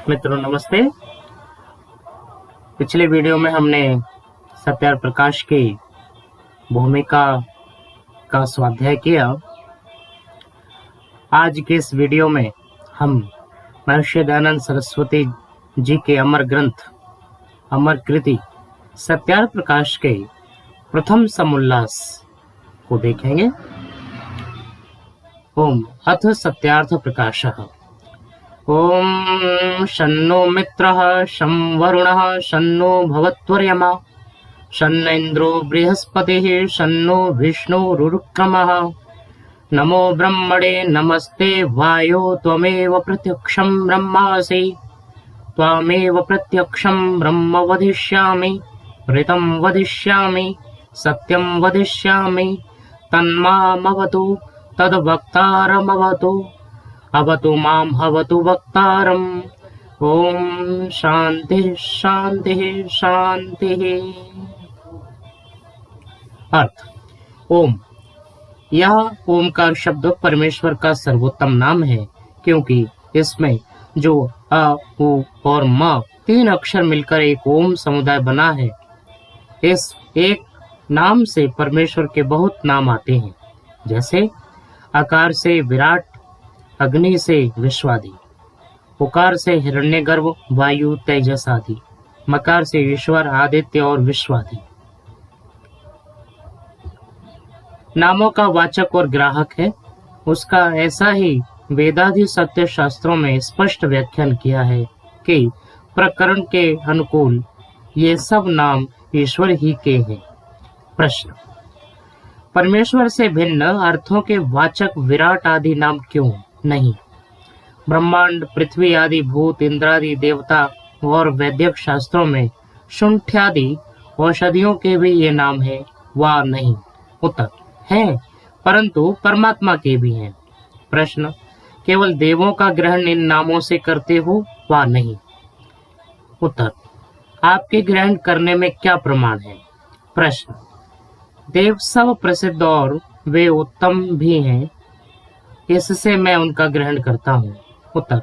मित्रों नमस्ते। पिछले वीडियो में हमने सत्यार्थ प्रकाश की भूमिका का स्वाध्याय किया। आज के इस वीडियो में हम महर्षि दयानंद सरस्वती जी के अमर ग्रंथ अमर कृति सत्यार्थ प्रकाश के प्रथम समुल्लास को देखेंगे। ओम अथ सत्यार्थ प्रकाशः। ओम शन्नो मित्रः शं वरुणः शन्नो भवत्वर्यमा शन्न इन्द्रो बृहस्पतिः शन्नो विष्णुरुक्रमः। नमो ब्रह्मणे नमस्ते वायो त्वमेव प्रत्यक्षं ब्रह्मासि त्वमेव प्रत्यक्षं ब्रह्म वदिष्यामि ऋतं वदिष्यामि सत्यं वदिष्यामि तन्मामवतु तद्वक्तारमवतु अवतु मां हवतु वक्तारम्। ओम शांति शांति शांति। अर्थ ओम, यह ओमकार शब्द परमेश्वर का सर्वोत्तम नाम है, क्योंकि इसमें जो अ, उ और म तीन अक्षर मिलकर एक ओम समुदाय बना है। इस एक नाम से परमेश्वर के बहुत नाम आते हैं, जैसे आकार से विराट, अग्नि से विश्वादि, उकार से हिरण्यगर्भ, वायु, तेजस आदि, मकार से ईश्वर, आदित्य और विश्वादि। नामों का वाचक और ग्राहक है उसका ऐसा ही वेदादि सत्य शास्त्रों में स्पष्ट व्याख्यान किया है कि प्रकरण के अनुकूल ये सब नाम ईश्वर ही के हैं। प्रश्न: परमेश्वर से भिन्न अर्थों के वाचक विराट आदि नाम क्यों नहीं? ब्रह्मांड, पृथ्वी आदि भूत, इंद्रादि देवता और वैदिक शास्त्रों में शुंठ्यादि औषधियों के भी ये नाम है वा नहीं? उत्तर: है, परंतु परमात्मा के भी हैं। प्रश्न: केवल देवों का ग्रहण इन नामों से करते हो वा नहीं? उत्तर: आपके ग्रहण करने में क्या प्रमाण है? प्रश्न: देव सब प्रसिद्ध और वे उत्तम भी हैं, इससे मैं उनका ग्रहण करता हूँ। उत्तर: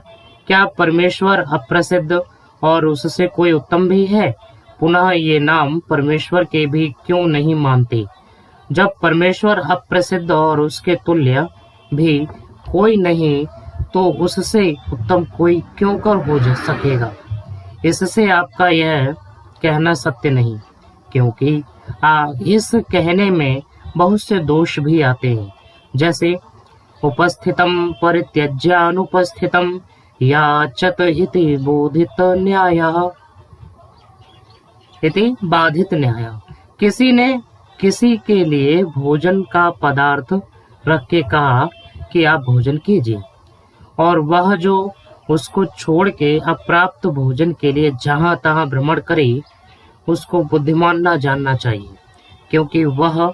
क्या परमेश्वर अप्रसिद्ध और उससे कोई उत्तम भी है? पुनः ये नाम परमेश्वर के भी क्यों नहीं मानते? जब परमेश्वर अप्रसिद्ध और उसके तुल्य भी कोई नहीं, तो उससे उत्तम कोई क्यों कर हो सकेगा? इससे आपका यह कहना सत्य नहीं, क्योंकि इस कहने में बहुत से दोष भी आते हैं, जैसे उपस्थितम परित्यज्य अनुपस्थितम याचत इति बोधित न्यायः इति बाधित न्याय। किसी ने किसी के लिए भोजन का पदार्थ रख के कहा कि आप भोजन कीजिए, और वह जो उसको छोड़ के अप्राप्त भोजन के लिए जहां तहां भ्रमण करे, उसको बुद्धिमान न जानना चाहिए, क्योंकि वह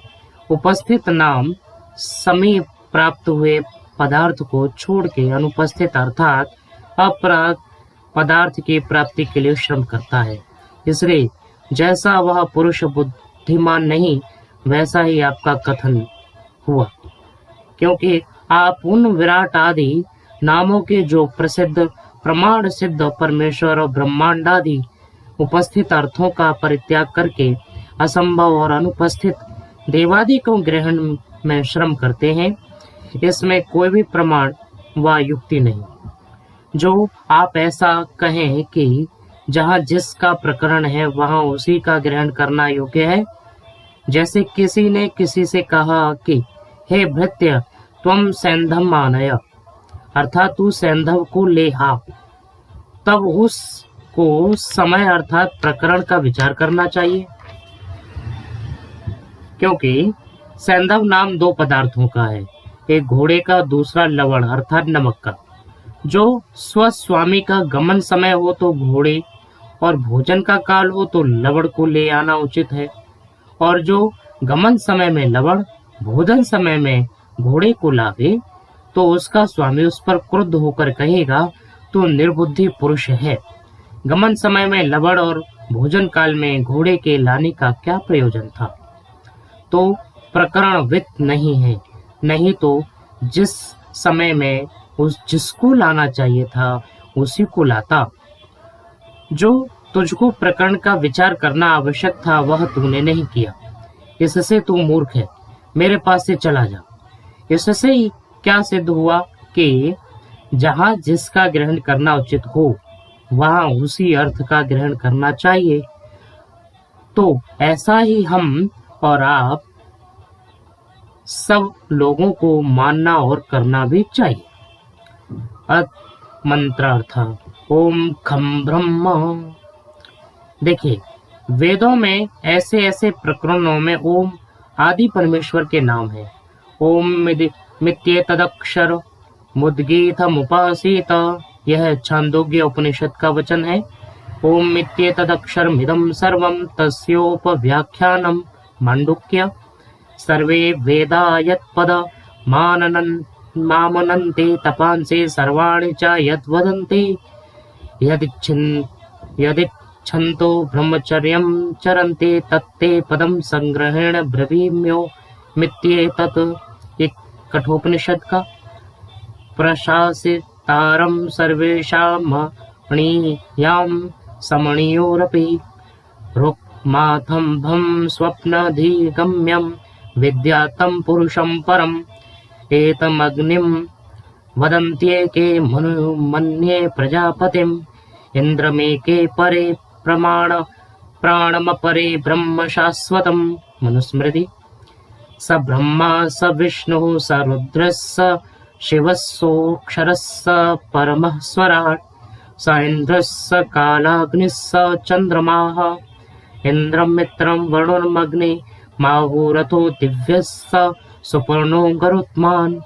उपस्थित नाम समीप प्राप्त हुए पदार्थ को छोड़ के अनुपस्थित अर्थात अप्राप्त पदार्थ की प्राप्ति के लिए श्रम करता है। इसलिए जैसा वह पुरुष बुद्धिमान नहीं, वैसा ही आपका कथन हुआ, क्योंकि आप उन विराट आदि नामों के जो प्रसिद्ध प्रमाण सिद्ध परमेश्वर और ब्रह्मांड आदि उपस्थित अर्थों का परित्याग करके असंभव और अनुपस्थित देवादि को ग्रहण में श्रम करते हैं, इसमें कोई भी प्रमाण व युक्ति नहीं। जो आप ऐसा कहें कि जहाँ जिसका प्रकरण है वहाँ उसी का ग्रहण करना योग्य है, जैसे किसी ने किसी से कहा कि हे भृत्य त्वम सैंधव आनय, अर्थात तू सैंधव को ले आ, तब उसको समय अर्थात प्रकरण का विचार करना चाहिए, क्योंकि सैंधव नाम दो पदार्थों का है, एक घोड़े का, दूसरा लवण अर्थात नमक का। जो स्वस्वामी का गमन समय हो तो घोड़े और भोजन का काल हो तो लवण को ले आना उचित है, और जो गमन समय में लवण, भोजन समय में घोड़े को लावे, तो उसका स्वामी उस पर क्रुद्ध होकर कहेगा तो निर्बुद्धि पुरुष है। गमन समय में लवण और भोजन काल में घोड़े के लाने का क्या प्रयोजन था? तो प्रकरण वित्त नहीं है, नहीं तो जिस समय में जिसको लाना चाहिए था उसी को लाता। जो तुझको प्रकरण का विचार करना आवश्यक था वह तूने नहीं किया, इससे तू मूर्ख है, मेरे पास से चला जा। इससे क्या सिद्ध हुआ कि जहाँ जिसका ग्रहण करना उचित हो वहाँ उसी अर्थ का ग्रहण करना चाहिए। तो ऐसा ही हम और आप सब लोगों को मानना और करना भी चाहिए। मंत्रार्थ। ओम खम ब्रह्म। देखिए, वेदों में ऐसे ऐसे प्रकरणों में ओम आदि परमेश्वर के नाम है। ओम मित्येतदक्षर मुद्गीतमुपासीत, यह छांदोग्य उपनिषद का वचन है। ओम मित्येतदक्षरमिदं सर्वं तस्योपव्याख्यानं माण्डुक्य। सर्वे वेदा यत्पद मामनन्ते तपांसे सर्वाणि च यद्वदन्ते यदिच्छन्तो ब्रह्मचर्यं चरन्ते तत्ते पदं संग्रहेण ब्रवीम्यो मित्येतत्। एक कठोपनिषद का प्रशासितारं सर्वेषां मणीयां समणियोरपि रुक्माथम्भं स्वप्नधिगम्यं विद्यातं पुरुषं परम् एतमग्निं वदन्त्येके मन्ये प्रजापतिम् इन्द्रमेके परे प्राणमपरे ब्रह्म शाश्वतम्। मनुस्मृति। स ब्रह्मा स विष्णुः स रुद्रः स शिवः सोऽक्षरः स परमः स्वराट् स इन्द्रः स कालाग्निः स चन्द्रमाः इन्द्रं मित्रं वरुणमग्ने माहुरथो दिव्यः स सुपर्णो गरुत्मान्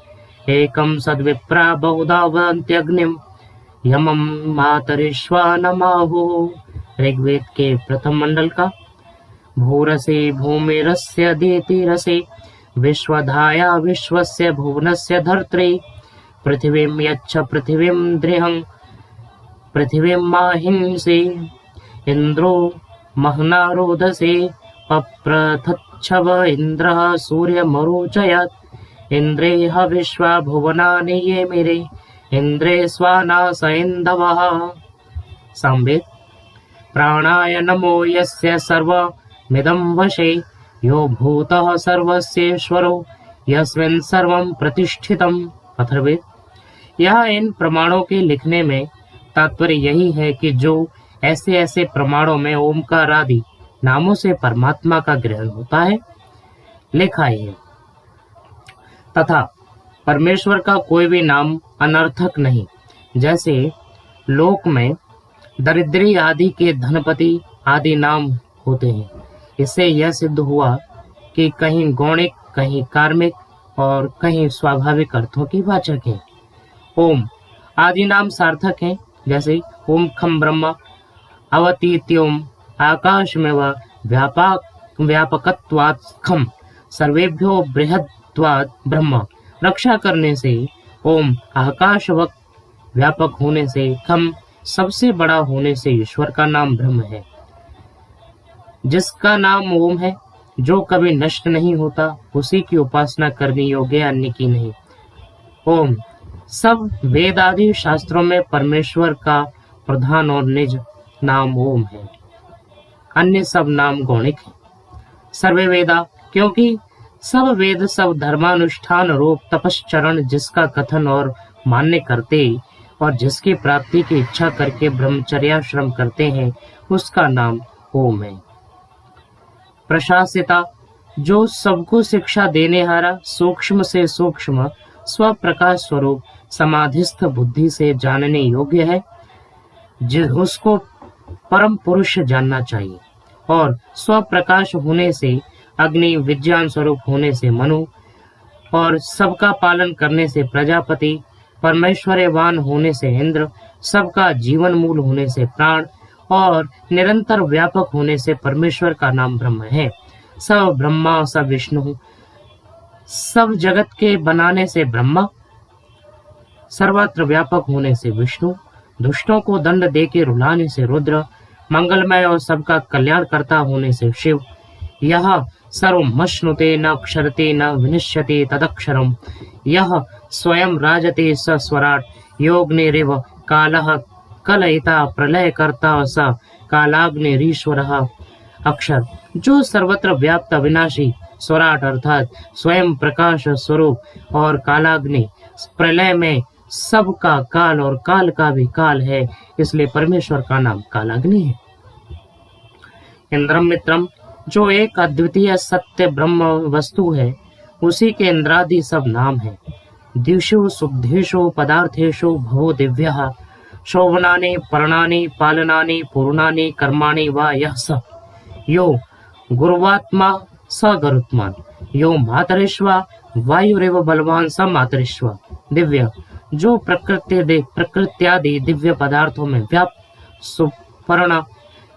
एकं सद्विप्रा बहुधा वदन्त्यग्निं यमं मातरिश्वानमाहुः। ऋग्वेद के प्रथम मंडल का। भूरसे भूमिरस्य देतिरसे विश्वधाया विश्वस्य भुवनस्य धर्त्री पृथिवीं यच्छ पृथिवीं दृहं पृथिवीं माहिंसे इन्द्रो महनारोदसे पप्रथच्छव इन्द्रः सूर्यमरोचयत् इन्द्रेह विश्वा भुवनानि ये मेरे इन्द्रे स्वाना स इन्दवः। सामवेद। प्राणाय नमो यस्य सर्वमिदं वशे यो भूतः सर्वस्येश्वरो यस्मिन् सर्वं प्रतिष्ठितम्। अथर्ववेद। यह इन प्रमाणों के लिखने में तात्पर्य यही है कि जो ऐसे ऐसे प्रमाणों में ओमकार आदि नामों से परमात्मा का ग्रहण होता है, लिखा है, तथा परमेश्वर का कोई भी नाम अनर्थक नहीं। जैसे लोक में दरिद्री आदि के धनपति आदि नाम होते हैं। इससे यह सिद्ध हुआ कि कहीं गौणिक, कहीं कार्मिक और कहीं स्वाभाविक अर्थों की वाचक है। ओम आदि नाम सार्थक हैं। जैसे ओम खम ब्रह्म अवतीत्योम आकाश में व व्यापकत्वात् खम सर्वेभ्यो बृहद्वात् ब्रह्म। रक्षा करने से ओम आकाशवत व्यापक होने से खम सबसे बड़ा होने से ईश्वर का नाम ब्रह्म है, जिसका नाम ओम है, जो कभी नष्ट नहीं होता, उसी की उपासना करनी योग्य, अन्य की नहीं। ओम सब वेद आदि शास्त्रों में परमेश्वर का प्रधान और निज नाम ओम है, अन्य सब नाम गौणिक है। सर्वे वेदा, क्योंकि सब वेद सब धर्मानुष्ठान रूप तपश्चरण जिसका कथन और मान्य करते और जिसकी प्राप्ति की इच्छा करके ब्रह्मचर्याश्रम करते हैं, उसका नाम ओम है। प्रशासिता, जो सबको शिक्षा देने हारा, सूक्ष्म से सूक्ष्म स्वप्रकाश स्वरूप समाधिस्थ बुद्धि से जानने योग्य है, उसको परम पुरुष जानना चाहिए। और स्वप्रकाश होने से अग्नि, विज्ञान स्वरूप होने से मनु, और सबका पालन करने से प्रजापति, परमेश्वरवान होने से इंद्र, सबका जीवन मूल होने से प्राण, और निरंतर व्यापक होने से परमेश्वर का नाम ब्रह्म है। सब ब्रह्मा सब विष्णु, सब जगत के बनाने से ब्रह्मा, सर्वत्र व्यापक होने से विष्णु, दुष्टों को दंड देके रुलाने से रुद्र, मंगलमय और सबका कल्याण करता होने से शिव। यह सर्वमश्नुते न क्षरते न विनिश्यते तदक्षरम, यह स्वयं राजते स स्वराट योगनिरिव कालः कलयिता प्रलय करता स कालाग्निरीश्वरः। अक्षर जो सर्वत्र व्याप्त अविनाशी स्वराट अर्थात स्वयं प्रकाश स्वरूप और कालाग्नि प्रलय में सबका काल और काल का भी काल है, इसलिए परमेश्वर का नाम कालाग्नि है। इंद्रम मित्रम जो एक अद्वितीय सत्य ब्रह्म वस्तु है, उसी के इंद्रादि सब नाम है। दिशु शुद्धेशु पदार्थेषु भवो दिव्यः शोभनानि पर्णानि पालनानि पूर्णानि कर्माणि वा यः स यो गुरुवात्मा स गरुत्मान यो मातरिश्वा वायुरेव बलवान स मातरिश्वा। दिव्य जो प्रकृत्यादि दिव्य पदार्थों में व्याप्त सुपर्ण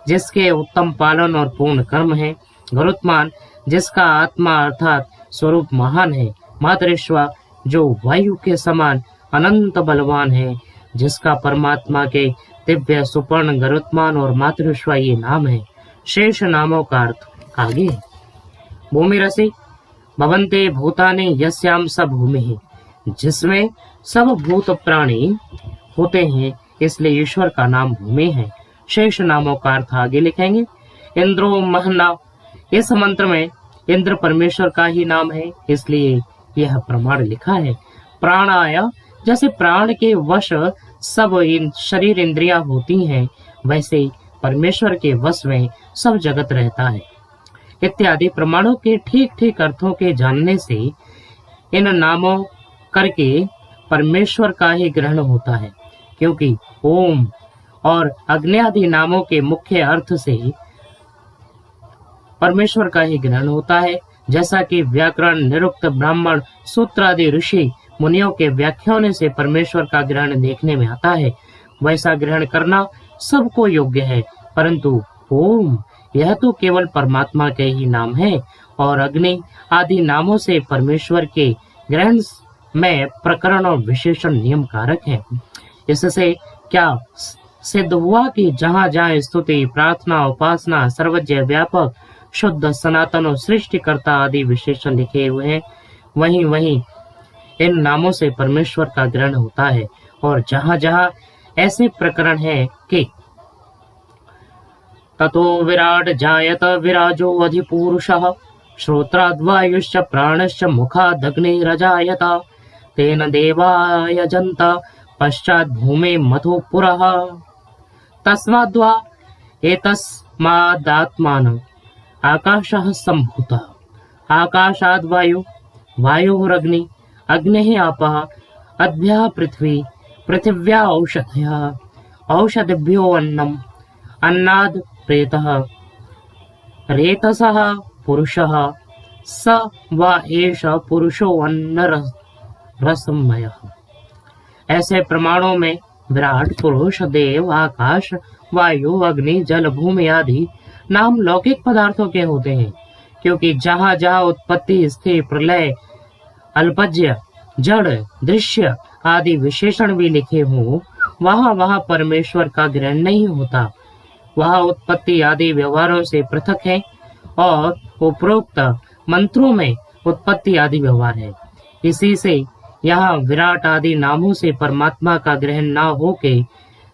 जिसके उत्तम पालन और पूर्ण कर्म है। गरुत्मान जिसका आत्मा अर्थात स्वरूप महान है। मातरिश्वा जो वायु के समान अनंत बलवान है, जिसका परमात्मा के दिव्य सुपर्ण गरुत्मान और मातृश्वा ये नाम है। शेष नामों का अर्थ आगे। भूमि रसी भवन्ते भूतानि यस्याम स भूमि जिसमें सब भूत प्राणी होते हैं, इसलिए ईश्वर का नाम भूमि है। शेष नामों का अर्थ आगे लिखेंगे। इंद्रो महना इस मंत्र में इंद्र परमेश्वर का ही नाम है, इसलिए यह प्रमाण लिखा है। प्राणाय जैसे प्राण के वश सब शरीर इंद्रियां होती हैं, वैसे परमेश्वर के वश में सब जगत रहता है। इत्यादि प्रमाणों के ठीक ठीक अर्थों के जानने से इन नामों करके परमेश्वर का ही ग्रहण होता है, क्योंकि ओम और अग्नि आदि नामों के मुख्य अर्थ से परमेश्वर का ही ग्रहण होता है। जैसा कि व्याकरण निरुक्त ब्राह्मण सूत्र आदि ऋषि मुनियों के व्याख्यानों से परमेश्वर का ग्रहण देखने में आता है, वैसा ग्रहण करना सबको योग्य है। परंतु ओम यह तो केवल परमात्मा के ही नाम है और अग्नि आदि नामों से परमेश्वर के ग्रहण में प्रकरण और विशेषण नियम कारक है। इससे क्या सिद्ध हुआ कि जहाँ जहाँ स्तुति प्रार्थना उपासना सर्वज्ञ व्यापक शुद्ध सनातन और सृष्टिकर्ता आदि विशेषण लिखे हुए हैं, वहीं वहीं इन नामों से परमेश्वर का ग्रहण होता है। और जहाँ जहाँ ऐसे प्रकरण है कि ततो विराट जायत विराजो अधिपुरुषः श्रोत्राद्वायुश्च प्राणश्च मुखादग्निरजायत तेन देवायजन्त पश्चात् भूमे मथो पुरः तस्माद्वा एतस्मादात्मानं आकाशः सम्भूतः आकाशाद्वायु वायुरग्नि अग्निः आपः अद्भ्यः पृथ्वी पृथिव्या औषधयः औषधिभ्यो अन्नम् अन्नाद् प्रेतः रेतसः पुरुषः स वा एष पुरुषो अन्न रसमयः। ऐसे प्रमाणों में विराट पुरुष देव आकाश वायु अग्नि जल भूमि आदि नाम लौकिक पदार्थों के होते हैं, क्योंकि जहाँ जहाँ उत्पत्ति स्थिति प्रलय अल्पज्य जड़ दृश्य आदि विशेषण भी लिखे हों, वहाँ वहाँ परमेश्वर का ग्रहण नहीं होता। वह उत्पत्ति आदि व्यवहारों से पृथक है और उपरोक्त मंत्रों में उत्पत्ति आदि व्यवहार है। इसी से यहाँ विराट आदि नामों से परमात्मा का ग्रहण न होके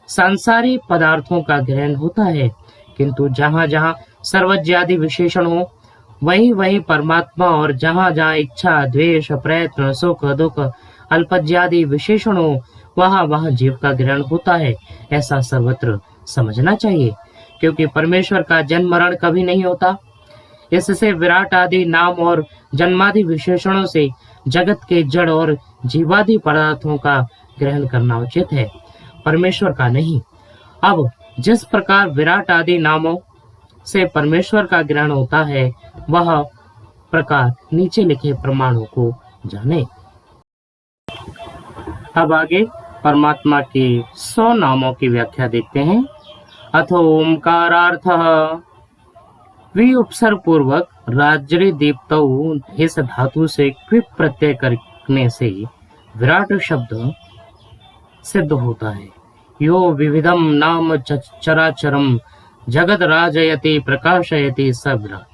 सांसारिक पदार्थों का ग्रहण होता है, किंतु जहाँ जहाँ सर्वज्ञ आदि विशेषण हो वही वही परमात्मा, और जहाँ जहाँ इच्छा द्वेष प्रयत्न सुख दुख अल्पज्ञादि विशेषण हो वहाँ वहाँ जीव का ग्रहण होता है। ऐसा सर्वत्र समझना चाहिए, क्योंकि परमेश्वर का जन्म मरण कभी नहीं होता। इससे विराट आदि नाम और जन्मादि विशेषणों से जगत के जड़ और जीवादि पदार्थों का ग्रहण करना उचित है, परमेश्वर का नहीं। अब जिस प्रकार विराट आदि नामों से परमेश्वर का ग्रहण होता है, वह प्रकार नीचे लिखे प्रमाणों को जाने। अब आगे परमात्मा के 100 नामों की व्याख्या देखते हैं। अथ ओंकारार्थः वि उपसर्ग पूर्वक राजरी दीप्तौ इस धातु से क्विप प्रत्यय करने से विराट शब्द सिद्ध होता है। यो विविधम नाम चराचरम जगत राजयति प्रकाशयति स विराट।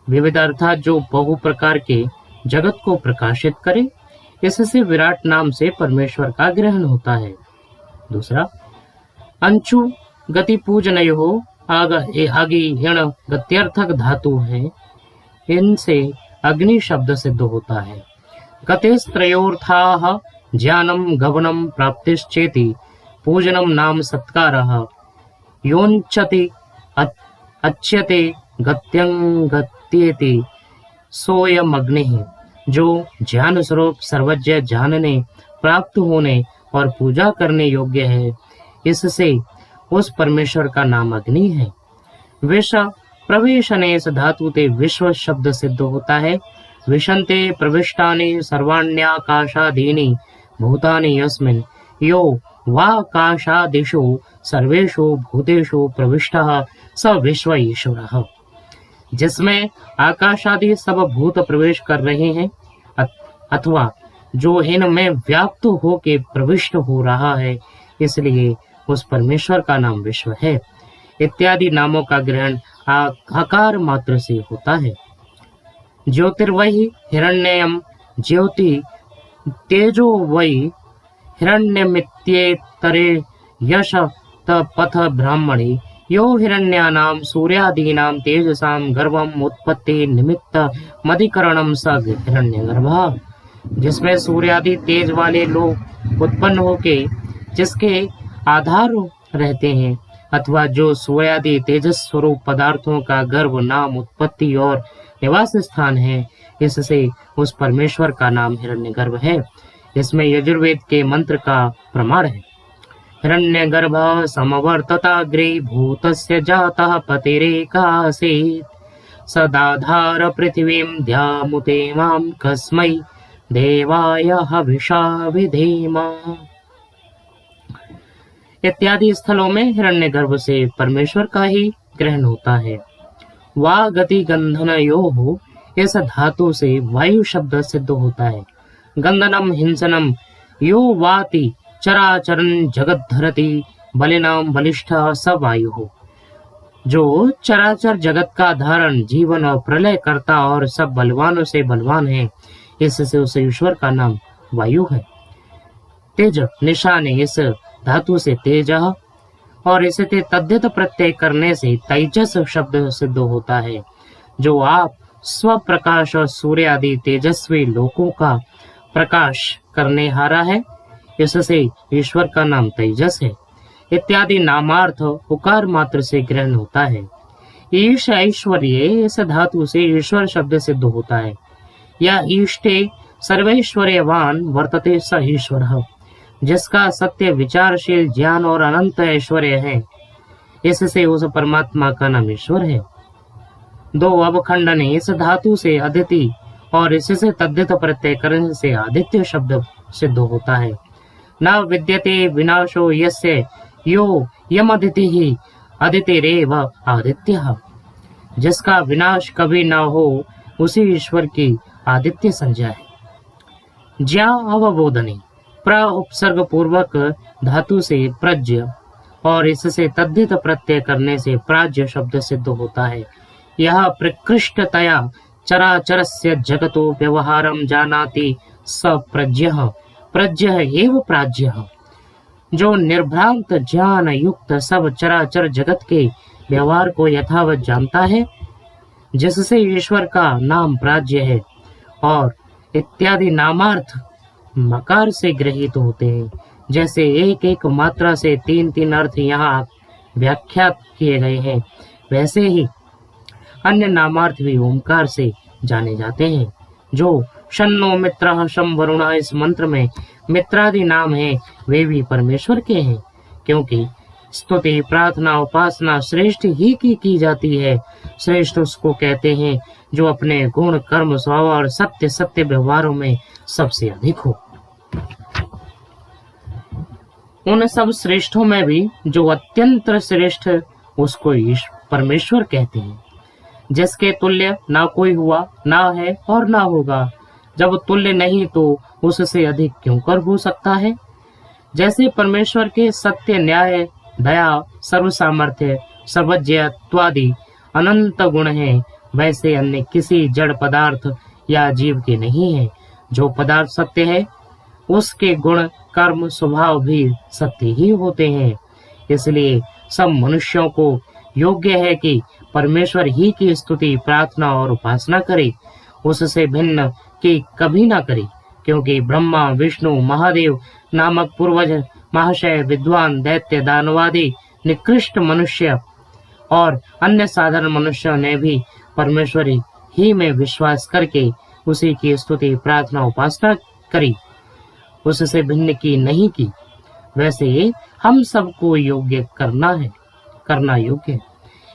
विविध अर्थात जो बहु प्रकार के जगत को प्रकाशित करे, इससे विराट नाम से परमेश्वर का ग्रहण होता है। दूसरा, अंचु गति पूजनयो आगे यण गत्यर्थक धातु है, इनसे अग्नि शब्द सिद्ध होता है। गतेस्त्रयोर्थाः ज्ञानम गमनम प्राप्तिश्चेति पूजनम नाम सत्कारः योञ्चति अच्छते गत्यंगत्येति सोयम अग्निः। जो ज्ञान स्वरूप सर्वज्ञ जानने, प्राप्त होने और पूजा करने योग्य है, इससे उस परमेश्वर का नाम अग्नि है। विष प्रवेशने इस धातु ते विश्व शब्द सिद्ध होता है। विशन्ते प्रविष्टानि सर्वाण्याकाशादीनि भूतानि यस्मिन् यो वाकाशादिषु सर्वेषु भूतेषु प्रविष्टः स विश्व ईश्वरः। जिसमें आकाशादि सब भूत प्रवेश कर रहे हैं अथवा जो इनमें व्याप्त होके प्रविष्ट हो रहा है, इसलिए उस परमेश्वर का नाम विश्व है। इत्यादि नामों का ग्रहण आकार मात्र से होता है। ज्योतिर्वहि हिरण्ययम् ज्योति तेजो वै हिरण्यमित्येतरे यश तपथ ब्राह्मणे यो हिरण्यानां सूर्यादीनां तेजसां गर्भम उत्पत्ति निमित्त मधिकरणम स हिरण्यगर्भः। जिसमें सूर्यादि तेज वाले लोग उत्पन्न होके जिसके आधार रहते हैं, अथवा जो सूर्यादि तेजस स्वरूप पदार्थों का गर्भ नाम उत्पत्ति और निवास स्थान है, इससे उस परमेश्वर का नाम हिरण्यगर्भ है। इसमें यजुर्वेद के मंत्र का प्रमाण है। हिरण्यगर्भ समवर्तताग्रे भूतस्य जातः पतिरेकासीत् सदाधार पृथिवीं ध्यामुते मां कस्मै देवाय हविषा विधेम। इत्यादि स्थलों में हिरण्यगर्भ से परमेश्वर का ही ग्रहण होता है। वा गति गंधनयोः इस धातु से वायु शब्द सिद्ध होता है। गंधनम हिंसनम यो वाति चराचरन जगत धरति बलिनाम बलिष्ठ स वायु। जो चराचर जगत का धारण, जीवन और प्रलय करता और सब बलवानों से बलवान है, इससे उस ईश्वर का नाम वायु है। तेज निशान इस धातु से तेज और इसे तद्धित प्रत्यय करने से तेजस शब्द सिद्ध होता है। जो आप स्वप्रकाश और सूर्य आदि तेजस्वी लोकों का प्रकाश करने हारा है, इससे ईश्वर का नाम तेजस है। इत्यादि नामार्थ उकार मात्र से ग्रहण होता है। ईश ऐश्वर्य इस धातु से ईश्वर शब्द सिद्ध होता है। या ईष्टे सर्वैश्वर्यवान वर्तते स ईश्वरः। जिसका सत्य विचारशील ज्ञान और अनंत ऐश्वर्य है, इससे उस परमात्मा का नाम ईश्वर है। दो अवखंडन इस धातु से अदिति और इससे तद्धित प्रत्यय करने से आदित्य शब्द सिद्ध होता है। न विद्यते विनाशो यस्य यो यमदिति ही अदितिरेव आदित्यः। जिसका विनाश कभी न हो, उसी ईश्वर की आदित्य संज्ञा है। ज्ञा अवबोधनी प्र उपसर्ग पूर्वक धातु से प्रज्ञ और इससे तद्धित प्रत्यय करने से प्राज्य शब्द सिद्ध होता है। यह प्रकृष्टतया चराचरस्य जगतो व्यवहारम जानाति स प्रज्ञः। प्रज्ञः एव प्राज्यः। जो निर्भ्रांत ज्ञान युक्त सब चराचर जगत के व्यवहार को यथावत जानता है, जिससे ईश्वर का नाम प्राज्य है। और इत्यादि नामार्थ मकार से ग्रहित होते हैं। जैसे एक एक मात्रा से तीन तीन अर्थ यहाँ व्याख्यात किए गए हैं, वैसे ही अन्य नामार्थ भी ओमकार से जाने जाते हैं। जो शन्नो मित्रः शं वरुणः इस मंत्र में मित्रादि नाम है, वे भी परमेश्वर के हैं, क्योंकि स्तुति प्रार्थना उपासना श्रेष्ठ ही की जाती है। श्रेष्ठ उसको कहते हैं जो अपने गुण कर्म स्वभाव और सत्य सत्य व्यवहारों में सबसे अधिक हो। उन सब श्रेष्ठों में भी जो अत्यंत श्रेष्ठ, उसको परमेश्वर कहते हैं। जिसके तुल्य ना कोई हुआ, ना है और ना होगा। जब तुल्य नहीं तो उससे अधिक क्यों कर हो सकता है। जैसे परमेश्वर के सत्य, न्याय, दया, सर्व सामर्थ्य, सर्वज्ञत्वादि अनंत गुण हैं, वैसे अन्य किसी जड़ पदार्थ या जीव के नहीं है। जो पदार्थ सत्य है, उसके गुण कर्म स्वभाव भी सत्य ही होते हैं। इसलिए सब मनुष्यों को योग्य है कि परमेश्वर ही की स्तुति, प्रार्थना और उपासना करे, उससे भिन्न की कभी ना करे, क्योंकि ब्रह्मा, विष्णु, महादेव नामक पूर्वज, महाशय, विद्वान, दैत्य, दानवादी, निकृष्ट मनुष्य और अन्य साधारण मनुष्यों ने भी परमेश्वर ही में विश्वास करके उसी की स्तुति, प्रार्थना, उपासना करी, उससे भिन्न की नहीं की। वैसे हम सबको योग्य करना योग्य है।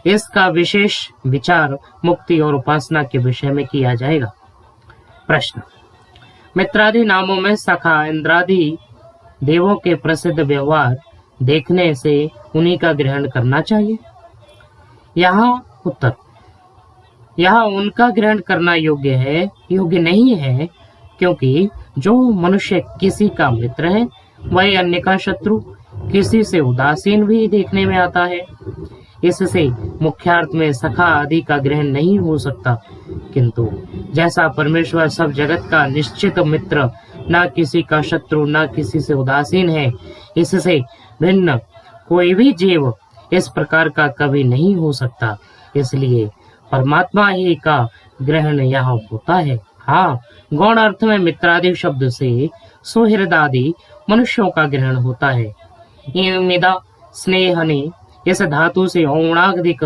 इसका विशेष विचार मुक्ति और उपासना के विषय में किया जाएगा। प्रश्न: मित्रादि नामों में सखा, इंद्रादि देवों के प्रसिद्ध व्यवहार देखने से उन्हीं का ग्रहण करना चाहिए? यहाँ उत्तर: यहाँ उनका ग्रहण करना योग्य नहीं है, क्योंकि जो मनुष्य किसी का मित्र है वही अन्य का शत्रु, किसी से उदासीन भी देखने में आता है। इससे मुख्यार्थ में सखा आदि का ग्रहण नहीं हो सकता, किंतु जैसा परमेश्वर सब जगत का निश्चित मित्र, न किसी का शत्रु, न किसी से उदासीन है, इससे भिन्न कोई भी जीव इस प्रकार का कभी नहीं हो सकता। इसलिए परमात्मा ही का ग्रहण यहाँ होता है। हाँ, गौण अर्थ में मित्रादि शब्द से सुहृदादि मनुष्यों का ग्रहण होता है। मिदा स्नेहने इस धातु से औणादिक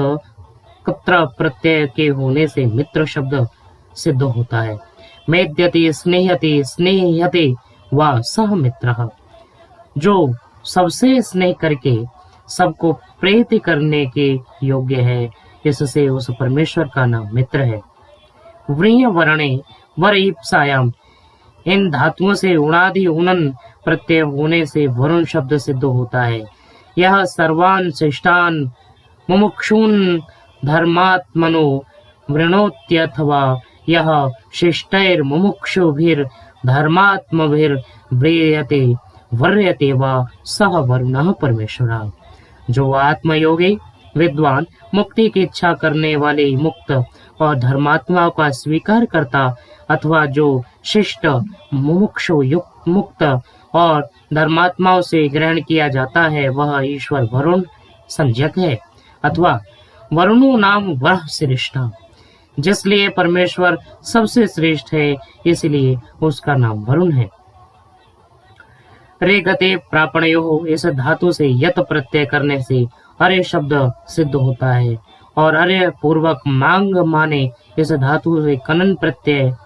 कत्र प्रत्यय के होने से मित्र शब्द सिद्ध होता है। मेद्यते, स्नेहते, स्नेहते व सह मित्रः, जो सबसे स्नेह करके सबको प्रीति करने के योग्य है, इससे उस परमेश्वर का नाम मित्र है। व्रीय वर्णे वर ईप्सायाम, इन धातुओं से उणादि उनन प्रत्यय होने से वरुण शब्द सिद्ध होता है। यह सर्वान शिष्टान मुमुक्षून धर्मात्मनो वृणोत्यथवा यह शिष्टैर मुमुक्षुभिर धर्मात्मभिर व्रियते वर्यते वा सह वरुणः परमेश्वरः। जो आत्मयोगी, विद्वान, मुक्ति की इच्छा करने वाले मुक्त और धर्मात्माओं का स्वीकार करता, अथवा जो शिष्ट, मुमुक्षु, मुक्त और धर्मात्माओं से ग्रहण किया जाता है, वह ईश्वर वरुण संज्ञक है, अथवा वरुणो नाम वह श्रेष्ठ, जिसलिए परमेश्वर सबसे श्रेष्ठ है, इसलिए उसका नाम वरुण है। रे गते प्रापणयो, इस धातु से यत प्रत्यय करने से अरे शब्द सिद्ध होता है, और अरे पूर्वक मांग माने इस धातु से कनन प्रत्यय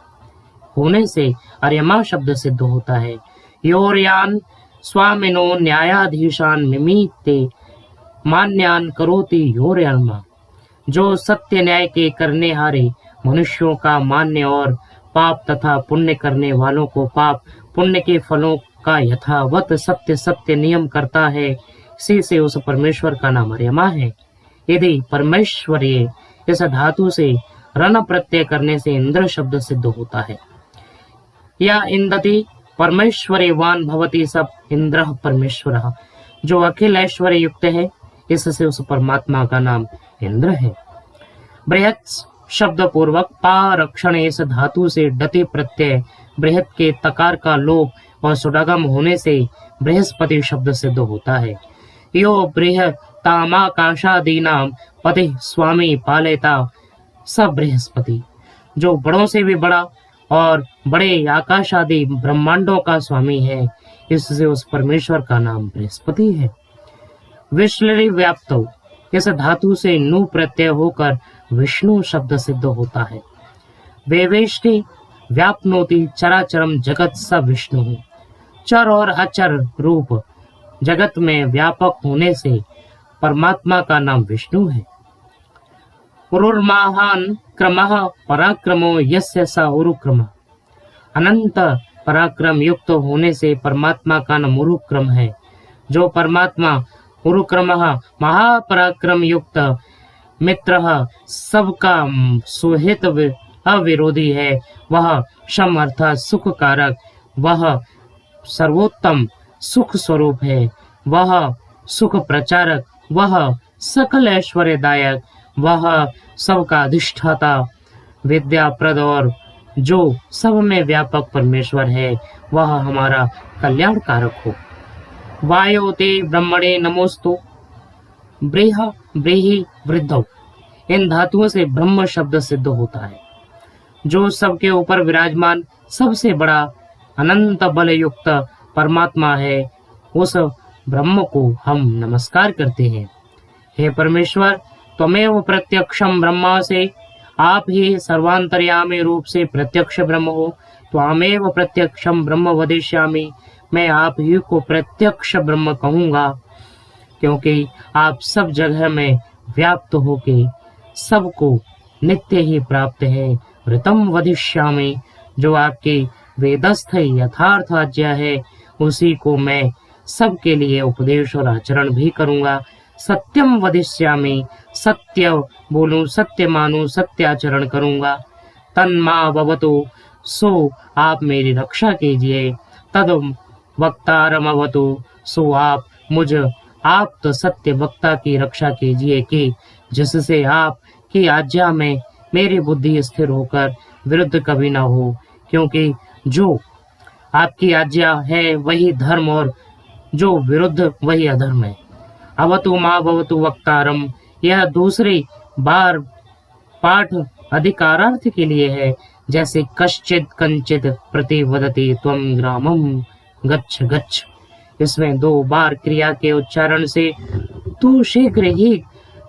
होने से अर्यमा शब्द सिद्ध होता है। योर्यान स्वामिनो न्यायाधीशान मिमीते मान्यान करोति योर्यानमा, जो सत्य न्याय के करने हारे मनुष्यों का मान्य और पाप तथा पुण्य करने वालों को पाप पुण्य के फलों का यथावत सत्य नियम करता है, इसी से उस परमेश्वर का नाम अर्यमा है। यदि परमेश्वरीय इस धातु से रन प्रत्यय करने से इंद्र शब्द सिद्ध होता है। या इंदति परमेश्वरेवान भवति, सब इंद्र परमेश्वर, जो अखिल ऐश्वर्य युक्त है, इससे उस परमात्मा का नाम इंद्र है। बृहत शब्द पूर्वक पा रक्षण इस धातु से डति प्रत्यय बृहत के तकार का लोप और सुडगम होने से बृहस्पति शब्द सिद्ध होता है। यो बृहतामाकाशादीनाम पति स्वामी पालेता स बृहस्पति, जो बड़ों से भी बड़ा और बड़े आकाश आदि ब्रह्मांडों का स्वामी है, इससे उस परमेश्वर का नाम बृहस्पति है। विश्वरी व्याप्तो, इस धातु से नु प्रत्यय होकर विष्णु शब्द सिद्ध होता है। वेवेष्टि व्याप्नोति चराचरम जगत स विष्णु, चर और अचर रूप जगत में व्यापक होने से परमात्मा का नाम विष्णु है। उरुर्महान क्रमः पराक्रमो यस्य स उरुक्रम, अनंत पराक्रम युक्त होने से परमात्मा का नाम उरुक्रम है। जो परमात्मा उरुक्रमः महापराक्रम युक्त मित्र सबका सुहित अविरोधी है, वह शम अर्थात सुख कारक, वह सर्वोत्तम सुख स्वरूप है, वह सुख प्रचारक, वह सकल ऐश्वर्यदायक, वह सबका अधिष्ठाता, विद्याप्रद और जो सब में व्यापक परमेश्वर है, वह हमारा कल्याण कारक हो। वायोते ब्रह्मणे नमोस्तु, ब्रेह, ब्रेही, वृद्धौ, इन धातुओं से ब्रह्म शब्द सिद्ध होता है। जो सबके ऊपर विराजमान सबसे बड़ा अनंत बल युक्त परमात्मा है, उस ब्रह्म को हम नमस्कार करते हैं। हे परमेश्वर, त्वमेव प्रत्यक्षम ब्रह्मा से आप ही सर्वांतर्यामी रूप से प्रत्यक्ष ब्रह्म हो। त्वामेव प्रत्यक्षम ब्रह्म वदिष्यामि, मैं आप ही को प्रत्यक्ष ब्रह्म कहूंगा, क्योंकि आप सब जगह में व्याप्त होके सबको नित्य ही प्राप्त है। ऋतम वदिष्यामि, जो आपकी वेदस्थ यथार्थ आज्ञा है उसी को मैं सबके लिए उपदेश और आचरण भी करूंगा। सत्यम वदिष्यामि, सत्य बोलूं, सत्य मानूं, सत्य आचरण करूंगा। तन्मा भवतु, सो आप मेरी रक्षा कीजिए। तद वक्तारम अवतु, सो आप मुझ आप तो सत्य वक्ता की रक्षा कीजिए कि जिससे आप की आज्ञा में मेरी बुद्धि स्थिर होकर विरुद्ध कभी ना हो, क्योंकि जो आपकी आज्ञा है वही धर्म और जो विरुद्ध वही अधर्म है। अवतु माँ भवतु वक्तारम, यह दूसरी बार पाठ अधिकारार्थ के लिए है, जैसे कश्चित कंचित प्रतिवदति त्वं ग्रामम गच्छ गच्छ। इसमें 2 बार क्रिया के उच्चारण से तू शीघ्र ही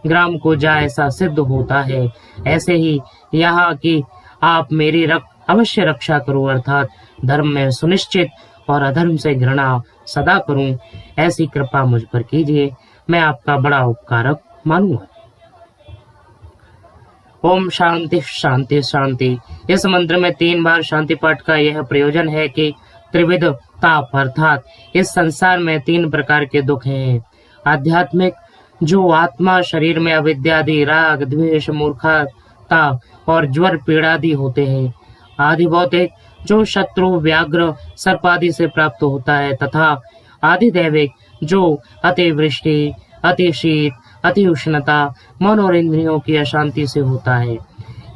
ग्राम को जा ऐसा सिद्ध होता है। ऐसे ही यहाँ की आप मेरी अवश्य रक्षा करो, अर्थात धर्म में सुनिश्चित और अधर्म से घृणा सदा करूं, ऐसी कृपा मुझ पर कीजिए। मैं आपका बड़ा उपकारक मानूंगा। ओम शांति शांति शांति। इस मंत्र में 3 बार शांति पाठ का यह प्रयोजन है कि त्रिविध ताप, अर्थात इस संसार में 3 प्रकार के दुख हैं। आध्यात्मिक, जो आत्मा शरीर में अविद्यादि राग द्वेष मूर्खता और ज्वर पीड़ादि होते हैं। आदि भौतिक, जो शत्रु व्याघ्र सर्प आदि से प्राप्त होता है, तथा आदि दैविक, जो अतिवृष्टि, अति शीत, अति उष्णता, मन और इंद्रियों की अशांति से होता है।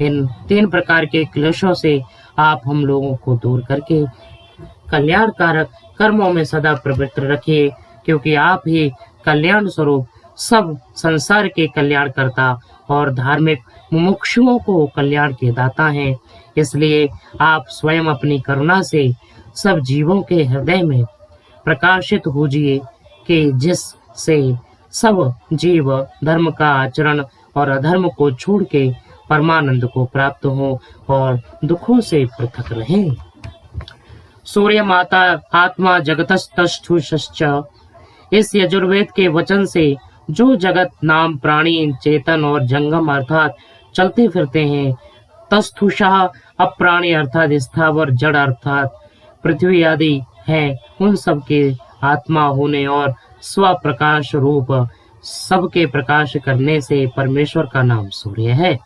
इन 3 प्रकार के क्लेशों से आप हम लोगों को दूर करके कल्याणकारक कर्मों में सदा प्रवृत्त रखिए, क्योंकि आप ही कल्याण स्वरूप सब संसार के कल्याणकर्ता और धार्मिक मुमुक्षुओं को कल्याण के दाता हैं। इसलिए आप स्वयं अपनी करुणा से सब जीवों के हृदय में प्रकाशित होजिए कि जिससे सब जीव धर्म का आचरण और अधर्म को छोड़ के परमानंद को प्राप्त हो और दुखों से पृथक रहें। सूर्य माता आत्मा जगतस्तुष्च, इस यजुर्वेद के वचन से जो जगत नाम प्राणी चेतन और जंगम अर्थात चलते फिरते हैं, तस्थुषा अप्राणी अर्थात स्थावर जड़ अर्थात पृथ्वी आदि हैं, उन सब के आत्मा होने और स्वप्रकाश रूप सबके प्रकाश करने से परमेश्वर का नाम सूर्य है।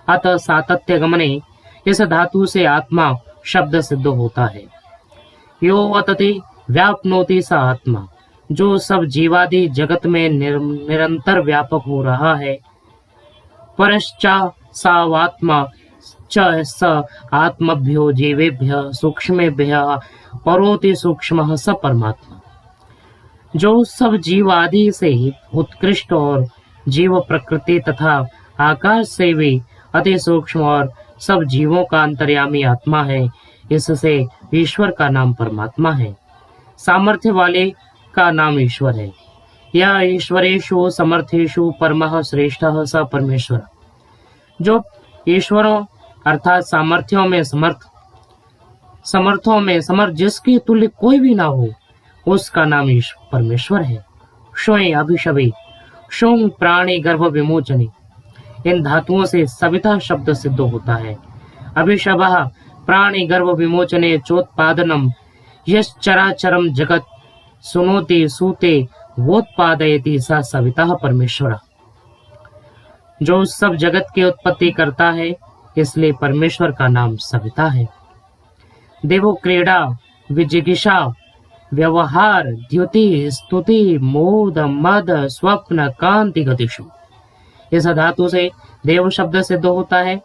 अतः सातत्य गमने इस धातु से आत्मा शब्द सिद्ध होता है। यो वतति व्याप्नोति स आत्मा, जो सब जीवादि जगत में निरंतर व्यापक हो रहा है। परश्चा सावात्मा च स आत्मभ्यो जीवेभ्य सूक्ष्मेभ्य परोति सूक्ष्मः स परमात्मा, जो सब जीव आदि से उत्कृष्ट और जीव प्रकृति तथा आकाश से भी अति सूक्ष्म और सब जीवों का अंतर्यामी आत्मा है। इससे ईश्वर का नाम परमात्मा है। सामर्थ्य वाले का नाम ईश्वर है। यह ईश्वरेषु समर्थेषु परमः श्रेष्ठः स परमेश्वर, जो ईश्वरों अर्थात सामर्थ्यों में समर्थों में समर्थ जिसके तुल्य कोई भी ना हो, उसका नाम परमेश्वर है। स्वयं अभिषवी शोंग प्राणी गर्भ विमोचनी, इन धातुओं से सविता शब्द सिद्ध होता है। अभिषवः प्राणी गर्भ विमोचने चोत्पादनम यश्चराचरम जगत सुनोति सूते वोत्पादयति सा सविता परमेश्वर, जो सब जगत की उत्पत्ति करता है, इसलिए परमेश्वर का नाम सविता है। देवो क्रीड़ा विजिगिषा व्यवहार द्युति स्तुति मोद मद स्वप्न कांति गतिषु, इस धातु से देव शब्द सिद्ध होता है।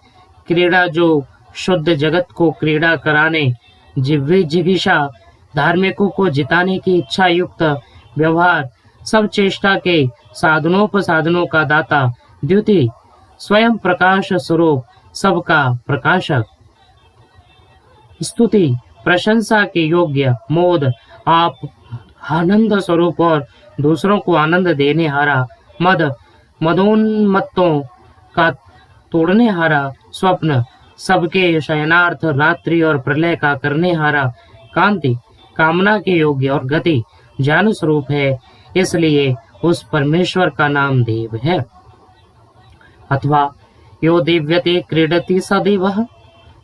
क्रीड़ा, जो शुद्ध जगत को क्रीड़ा कराने, जिगिषा धार्मिकों को जिताने की इच्छा युक्त, व्यवहार सब चेष्टा के साधनोपसाधनों का दाता, द्वितीय स्वयं प्रकाश स्वरूप, सबका प्रकाशक, स्तुति प्रशंसा के योग्य, मोद आप आनंद स्वरूप और दूसरों को आनंद देने हारा, मद मदोन्मत्तों का तोड़ने हारा, स्वप्न सबके शयनार्थ, रात्रि और प्रलय का करने हारा, कांति कामना के योग्य और गति ज्ञान स्वरूप है, इसलिए उस परमेश्वर का नाम देव है। अथवा यो दिव्यते क्रीडति स देवः,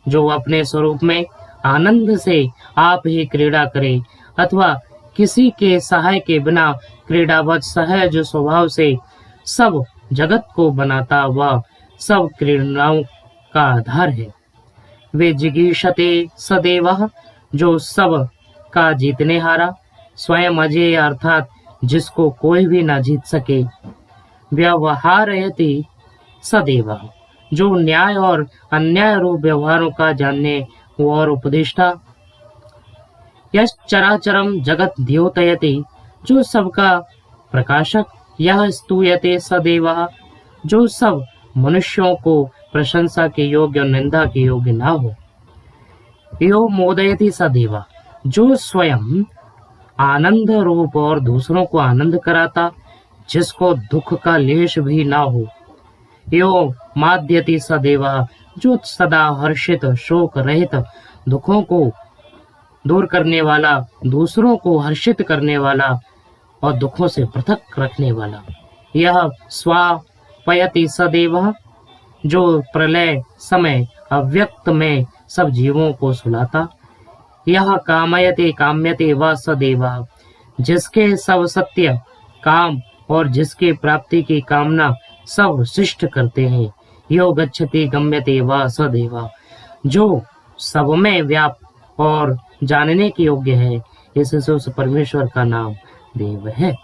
जो अपने स्वरूप में आनंद से आप ही क्रीड़ा करे, अथवा किसी के सहाय के बिना क्रीड़ावत सहज स्वभाव से सब जगत को बनाता व सब क्रीड़ाओं का आधार है। वे जिगीषते सदैव, जो सब का जीतने हारा, स्वयं अजय अर्थात जिसको कोई भी ना जीत सके। व्यवहारयति सदैव, जो न्याय और अन्याय रूप व्यवहारों का जानने और उपदेष्टा। यश चराचरम जगत द्योतयति, जो सबका प्रकाशक। यह स्तूयते सदैव, जो सब मनुष्यों को प्रशंसा के योग्य और निंदा के योग्य ना हो। यो मोदयति सदैव, जो स्वयं आनंद रूप और दूसरों को आनंद कराता, जिसको दुख का लेश भी ना हो। यो माद्यति सदैव, जो सदा हर्षित शोक रहित, दुखों को दूर करने वाला, दूसरों को हर्षित करने वाला और दुखों से पृथक रखने वाला। यह स्वापयति सदैव, जो प्रलय समय अव्यक्त में सब जीवों को सुलाता। यह कामयते काम्यते व सदैव, जिसके सब सत्य काम और जिसके प्राप्ति की कामना सब शिष्ट करते हैं। यो गच्छति गम्यते व सदैव, जो सब में व्याप और जानने के योग्य है, इससे उस परमेश्वर का नाम देव है।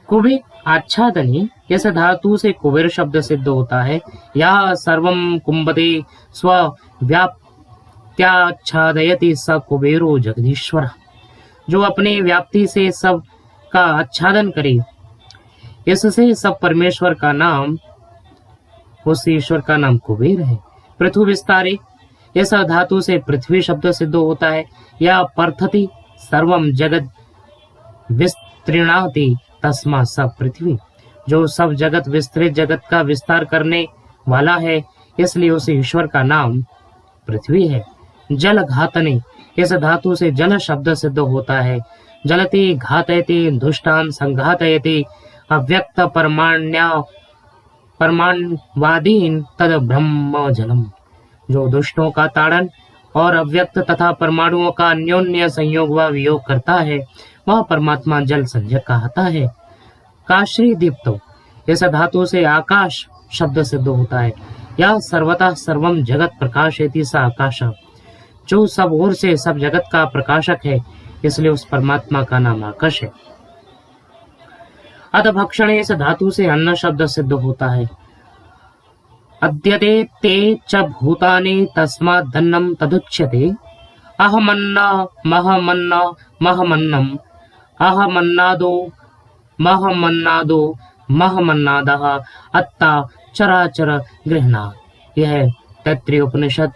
कुबेर आच्छादनी, इस धातु से कुबेर शब्द सिद्ध होता है। या सर्वम कुंभते स्व व्याप्त्याच्छादयति स कुबेरो जगदीश्वर, जो अपनी व्याप्ति से सब का आच्छादन करे, इससे सब परमेश्वर का नाम, उस ईश्वर का नाम कुबेर है। पृथ्वी विस्तारे, इस धातु से पृथ्वी शब्द सिद्ध होता है। या पर्थति सर्वम जगत विस्तृणाति तस्मा सब पृथ्वी, जो सब जगत विस्तृत जगत का विस्तार करने वाला है, इसलिए उस ईश्वर का नाम पृथ्वी है। जल घातने, इस धातु से जल शब्द सिद्ध होता है। जलति घातयति दुष्टान संघातयति, अव्यक्त परमाणवादीन तद ब्रह्म जलम, जो दुष्टों का ताड़न और अव्यक्त तथा परमाणुओं का अन्योन्य संयोग व वियोग करता है, वह परमात्मा जल संज्ञक कहता है। काश्री दीप्तो, इस धातु से आकाश शब्द सिद्ध होता है। यह सर्वतः सर्वम जगत प्रकाशयति स आकाश, जो सब ओर से सब जगत का प्रकाशक है, इसलिए उस परमात्मा का नाम आकाश है। अथ भक्षणे, इस धातु से अन्न शब्द सिद्ध होता है। अद्यते ते च भूतानि तस्मादन्नं तदुच्यते। अहमन्न महमन्न महमन्नम, अहमन्नादो महमन्नादो महमन्नादः अत्ता चराचर गृह्णात्। यह तैत्तिरीय उपनिषद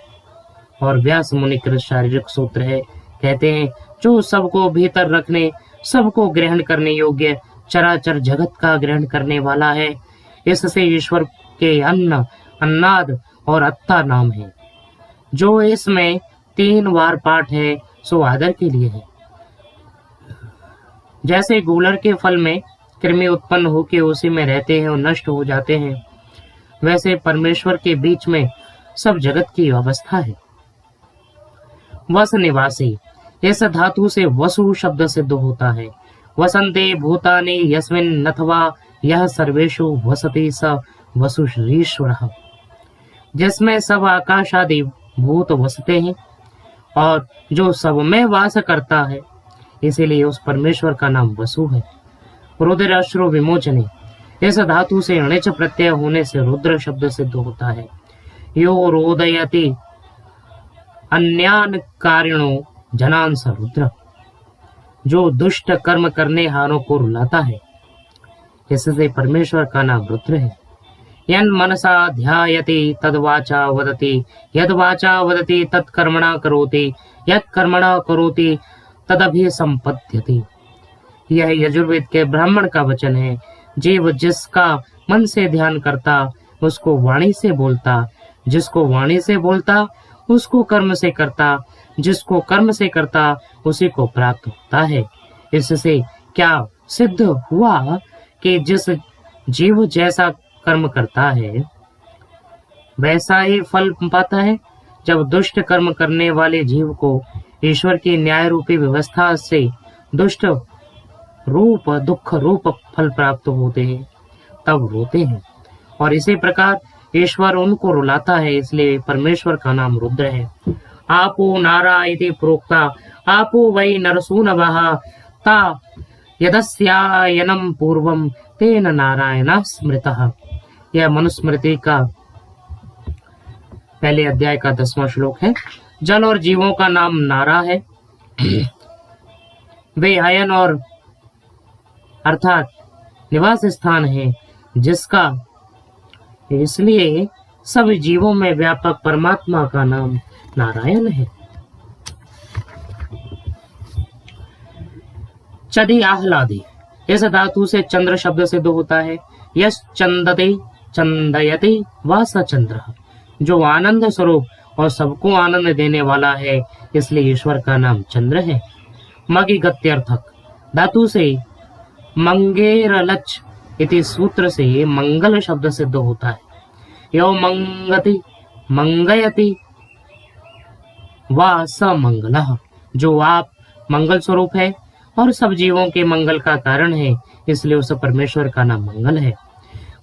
और व्यास मुनि कृत शारीरिक सूत्र है। कहते हैं, जो सबको भीतर रखने, सबको ग्रहण करने योग्य चराचर जगत का ग्रहण करने वाला है, इससे ईश्वर के अन्न, अन्नाद और अत्ता नाम है। जो इसमें 3 बार पाठ है, सो आदर के लिए है। जैसे गूलर के फल में कृमि उत्पन्न होकर उसी में रहते हैं और नष्ट हो जाते हैं, वैसे परमेश्वर के बीच में सब जगत की अवस्था है। वस निवासी, इस धातु से वसु शब्द सिद्ध होता है। वसंते भूतानि यस्मिन् अथवा यह सर्वेषु वसति स वसुश्रीश्वरः, जिसमें सब आकाश आदि भूत वसते हैं और जो सब में वास करता है, इसीलिए उस परमेश्वर का नाम वसु है। रुद्र अश्रु विमोचने, इस धातु से अणिच प्रत्यय होने से रुद्र शब्द सिद्ध होता है। यो रोदयति अन्यान कारिणो जनान स रुद्र, जो दुष्ट कर्म करने हारों को रुलाता है। इससे परमेश्वर का नाम रुद्र है। यन मनसा ध्यायति तद्वाचा वदति, यद्वाचा वदति तत्कर्मणा करोति, यत्कर्मणा करोति तदभि संपद्यति। यह यजुर्वेद के ब्राह्मण का वचन है। जीव जिसका मन से ध्यान करता उसको वाणी से बोलता, जिसको वाणी से बोलता उसको कर्म से करता, जिसको कर्म से करता उसी को प्राप्त होता है। इससे क्या सिद्ध हुआ कि जिस जीव जैसा कर्म करता है वैसा ही फल पाता है। जब दुष्ट कर्म करने वाले जीव को ईश्वर की न्याय रूपी व्यवस्था से दुष्ट रूप दुख रूप फल प्राप्त होते हैं तब रोते हैं, और इसी प्रकार ईश्वर उनको रुलाता है। इसलिए परमेश्वर का नाम रुद्र है। आपो नारा इति प्रोक्ता, आपो वै नरसूनवः ता यदस्यायनं पूर्वं तेन नारायणः स्मृतः। यह मनुस्मृति का पहले अध्याय का 10वां श्लोक है। जल और जीवों का नाम नारा है। वे अयन और अर्थात निवास स्थान है जिसका, इसलिए सब जीवों में व्यापक परमात्मा का नाम नारायण है। चदी आह्लादी, इस धातु से चंद्र शब्द सिद्ध होता है। यश चंदते चंदयति व स चंद्र, जो आनंद स्वरूप और सबको आनंद देने वाला है, इसलिए ईश्वर का नाम चंद्र है। मगी गत्यर्थक धातु से मंगेरलच इति सूत्र से मंगल शब्द सिद्ध होता है। यो मंगति मंगयति व स मंगलः, जो आप मंगल स्वरूप है और सब जीवों के मंगल का कारण है, इसलिए उस परमेश्वर का नाम मंगल है।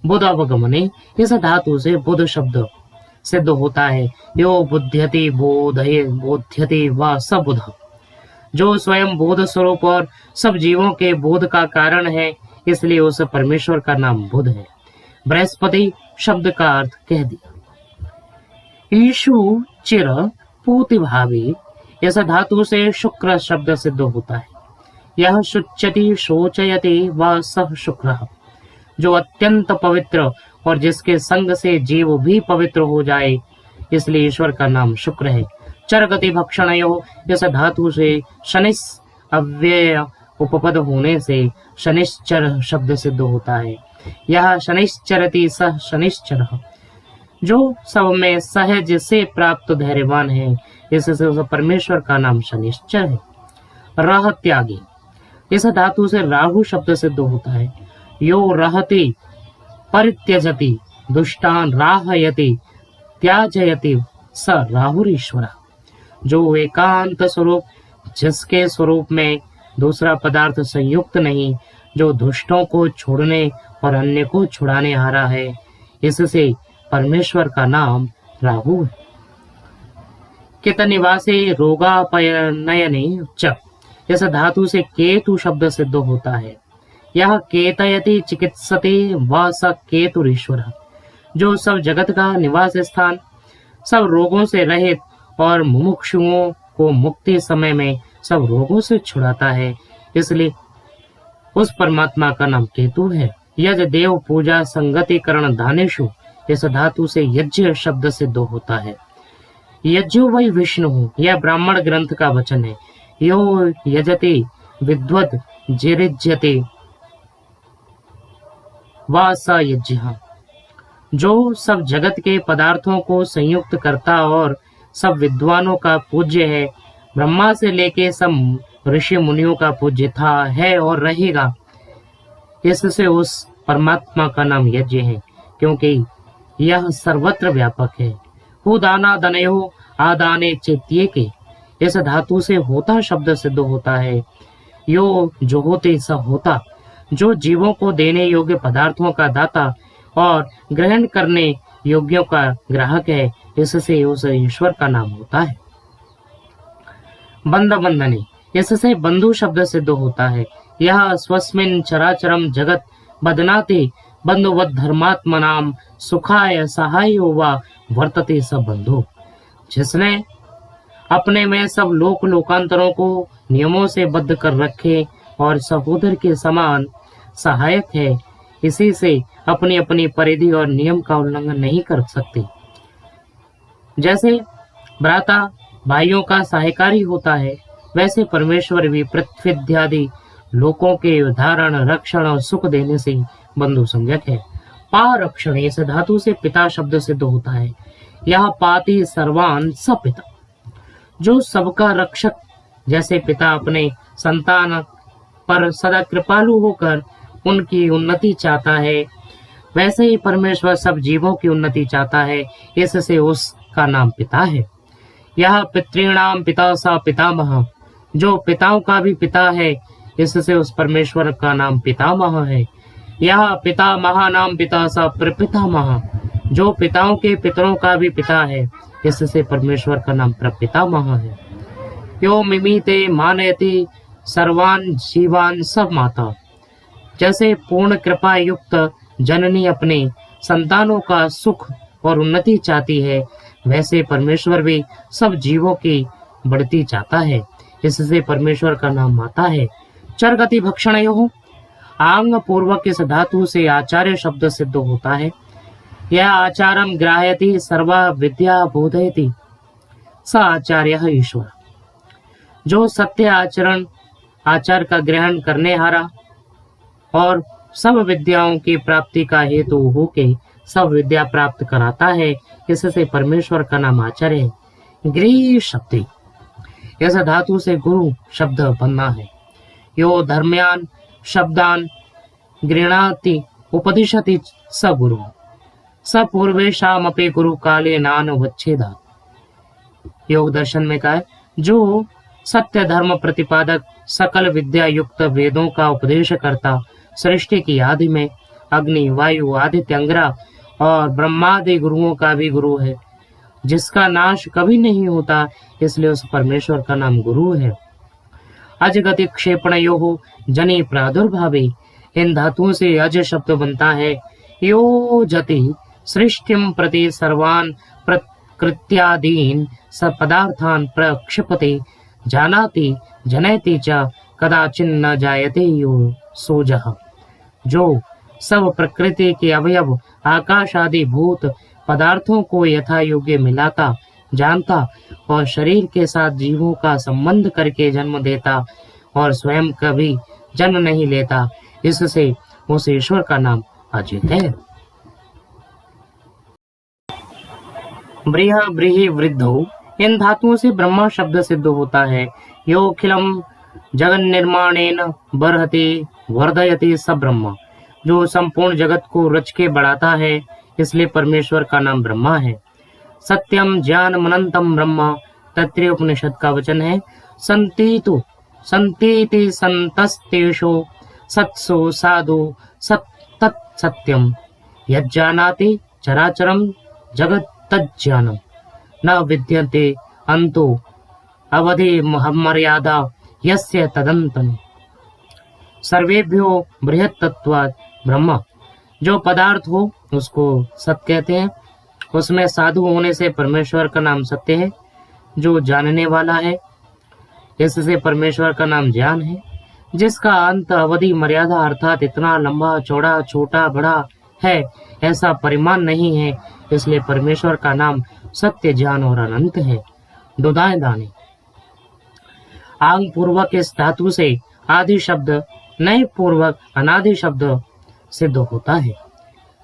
बुध अवगमने, इस धातु से बुध शब्द सिद्ध होता है। यो बुध्यति बोधये बोध्यति व स बुध, जो स्वयं बोध स्वरूप और सब जीवों के बोध का कारण है, इसलिए उस परमेश्वर का नाम बुध है। बृहस्पति शब्द का अर्थ कह दिया। ईशु चिर पूति भावी, इस धातु से शुक्र शब्द सिद्ध होता है। यह शुच्यति शोचयति व सह शुक्र, जो अत्यंत पवित्र और जिसके संग से जीव भी पवित्र हो जाए, इसलिए ईश्वर का नाम शुक्र है। चरगति भक्षणयो, इस धातु से शनिस अव्यय उपपद होने से शनिश्चर शब्द सिद्ध होता है। यह शनिश्चरति सह शनिश्चर, जो सब में सहज से प्राप्त धैर्यवान है, इससे उस परमेश्वर का नाम शनिश्चर है। राह त्यागी, इस धातु से राहु शब्द सिद्ध होता है। यो रहति परित्यजति दुष्टान राहयति त्याजयति स राहुरीश्वर, जो एकांत स्वरूप, जिसके स्वरूप में दूसरा पदार्थ संयुक्त नहीं, जो दुष्टों को छोड़ने और अन्य को छुड़ाने हारा है, इससे परमेश्वर का नाम राहु है। कित निवासे रोगापनयने च, इस धातु से केतु शब्द सिद्ध होता है। यह केतयति चिकित्सते व स केतुरीश्वर, जो सब जगत का निवास स्थान, सब रोगों से रहित और मुमुक्षुओं को मुक्ति समय में सब रोगों से छुड़ाता है, इसलिए उस परमात्मा का नाम केतु है। यज देव पूजा संगतिकरण दानेशु, इस धातु से यज्ञ शब्द सिद्ध होता है। यज्ञो वै विष्णु, यह ब्राह्मण ग्रंथ का वचन है। यो यजति विद्वद जिरिज्यते व स यज्ञः, जो सब जगत के पदार्थों को संयुक्त करता और सब विद्वानों का पूज्य है, ब्रह्मा से लेके सब ऋषि मुनियों का पूज्य था, है और रहेगा। इससे उस परमात्मा का नाम यज्ञ है, क्योंकि यह सर्वत्र व्यापक है। हो दाना दनयो आदाने चेत्ये के, इस धातु से होता शब्द सिद्ध होता है। यो जो होते स होता, जो जीवों को देने योग्य पदार्थों का दाता और ग्रहण करने योग्यों का ग्राहक है, इससे उस ईश्वर का नाम होता है। बंध बंधने, इससे बंधु शब्द सिद्ध होता है। यह स्वस्मिन् चराचरम जगत बदनाते बंधुवत धर्मात्मनाम सुखाय सहायो व वर्तते स बंधु, जिसने अपने में सब लोक लोकांतरों को नियमों से बद्ध कर रखे और सहोदर के समान सहायक है, इसी से अपनी अपनी परिधि और नियम का उल्लंघन नहीं कर सकते। जैसे भ्राता भाइयों का सहायकारी होता है, वैसे परमेश्वर भी पृथ्वी लोकों के धारण, रक्षण और सुख देने से बंधु संज्ञक है। पारक्षण इस धातु से पिता शब्द सिद्ध होता है। यह पाति सर्वान स पिता, जो सबका रक्षक, जैसे पिता अपने संतान पर सदा कृपालु होकर उनकी उन्नति चाहता है, वैसे ही परमेश्वर सब जीवों की उन्नति चाहता है, इससे उसका नाम पिता है। यह पितृणाम पिता सा पितामह, जो पिताओं का भी पिता है, इससे उस परमेश्वर का नाम पितामह है। यह पितामह नाम पिता सा प्रपितामह, जो पिताओं के पितरों का भी पिता है, इससे परमेश्वर का नाम प्रपितामह है। यो मिमीते मानयति सर्वान जीवान सब माता, जैसे पूर्ण कृपा युक्त जननी अपने संतानों का सुख और उन्नति चाहती है, वैसे परमेश्वर भी सब जीवों की बढ़ती चाहता है, इससे परमेश्वर का नाम माता है। चरगति भक्षणयोः, आंग पूर्वक इस धातु से आचार्य शब्द सिद्ध होता है। यह आचारम ग्राह्यति सर्वा विद्या बोधयति स आचार्यः ईश्वर, जो सत्य आचार का ग्रहण करने हारा और सब विद्याओं की प्राप्ति का हेतु होके सब विद्या प्राप्त कराता है, इससे परमेश्वर का नाम आचार्य है। गृह शब्द इस धातु से गुरु शब्द बनना है। यो धर्म्यान शब्दान गृह्णाति उपदिशति स गुरु, स पूर्वेशाम अपि गुरु काले नान वच्छेदा। योग दर्शन में कहा है, जो सत्य धर्म प्रतिपादक सकल विद्या युक्त वेदों का उपदेश करता, सृष्टि की आदि में अग्नि, वायु, आदित्य, अंगिरा और ब्रह्मादि गुरुओं का भी गुरु है, जिसका नाश कभी नहीं होता, इसलिए उस परमेश्वर का नाम गुरु है। अजगति क्षेपणयोः जनि प्रादुर्भावे, इन धातुओं से अज शब्द बनता है। यो जति सृष्टिम प्रति सर्वान प्रकृत्यादीन स पदार्थान प्रक्षिपते जानाति जनयति च कदाचिन्न जायते यो सोजः, जो सब प्रकृति के अवयव आकाश आदि भूत पदार्थों को यथा योग्य मिलाता, जानता और शरीर के साथ जीवों का संबंध करके जन्म देता और स्वयं कभी जन्म नहीं लेता, इससे उस ईश्वर का नाम अजित है। ब्रीह ब्रीहि वृद्धो, इन धातुओं से ब्रह्मा शब्द सिद्ध होता है। यो अखिलम जगन निर्माणेन बर्हति वर्धयति स ब्रह्मा, जो संपूर्ण जगत को रच के बढ़ाता है, इसलिए परमेश्वर का नाम ब्रह्मा है। सत्यम ज्ञानम अनंतम ब्रह्मा, तैत्तिरीय उपनिषद का वचन है। संतीतु संतीति संतस्तेषु सत्सु साधु तत् सत्यम, यज्जानाति चराचरम जगत तज्ज्ञानम, न विद्यते अंतो अवधि मर्यादा यस्य तदंतम। सर्वेभ्यो बृहत्तत्वात् ब्रह्मा, जो पदार्थ हो उसको सत्य कहते हैं, उसमें साधु होने से परमेश्वर का नाम सत्य है, जो जानने वाला है, इससे परमेश्वर का नाम ज्ञान है। जिसका अंत अवधि मर्यादा अर्थात इतना लंबा चौड़ा छोटा बड़ा है ऐसा परिमाण नहीं है, इसलिए परमेश्वर का नाम सत्य ज्ञान और अनंत है। दुदाएं दाने, आंग पूर्वक इस धातु से आदि शब्द नए पूर्वक अनादि शब्द सिद्ध होता है।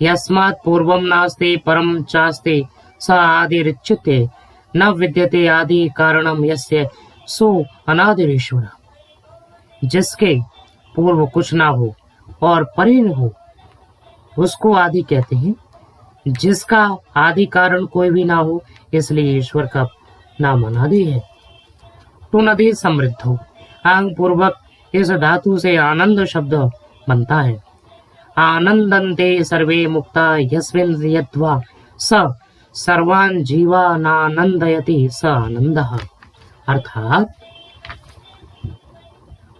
यस्मात् पूर्वम नास्ति परम चास्ति स आदिरिच्यते, न विद्यते आदि कारणम यस्य सो अनादिरीश्वर, जिसके पूर्व कुछ ना हो और परे न हो उसको आदि कहते हैं। जिसका आदि कारण कोई भी ना हो, इसलिए ईश्वर का नाम अनादि है। तो नदी समृद्ध हो, आंग पूर्वक इस धातु से आनंद शब्द बनता है। आनंदन्ते सर्वे मुक्ता यस्मिन् यद्वा स सर्वान् जीवानानंदयति स आनंदः, अर्थात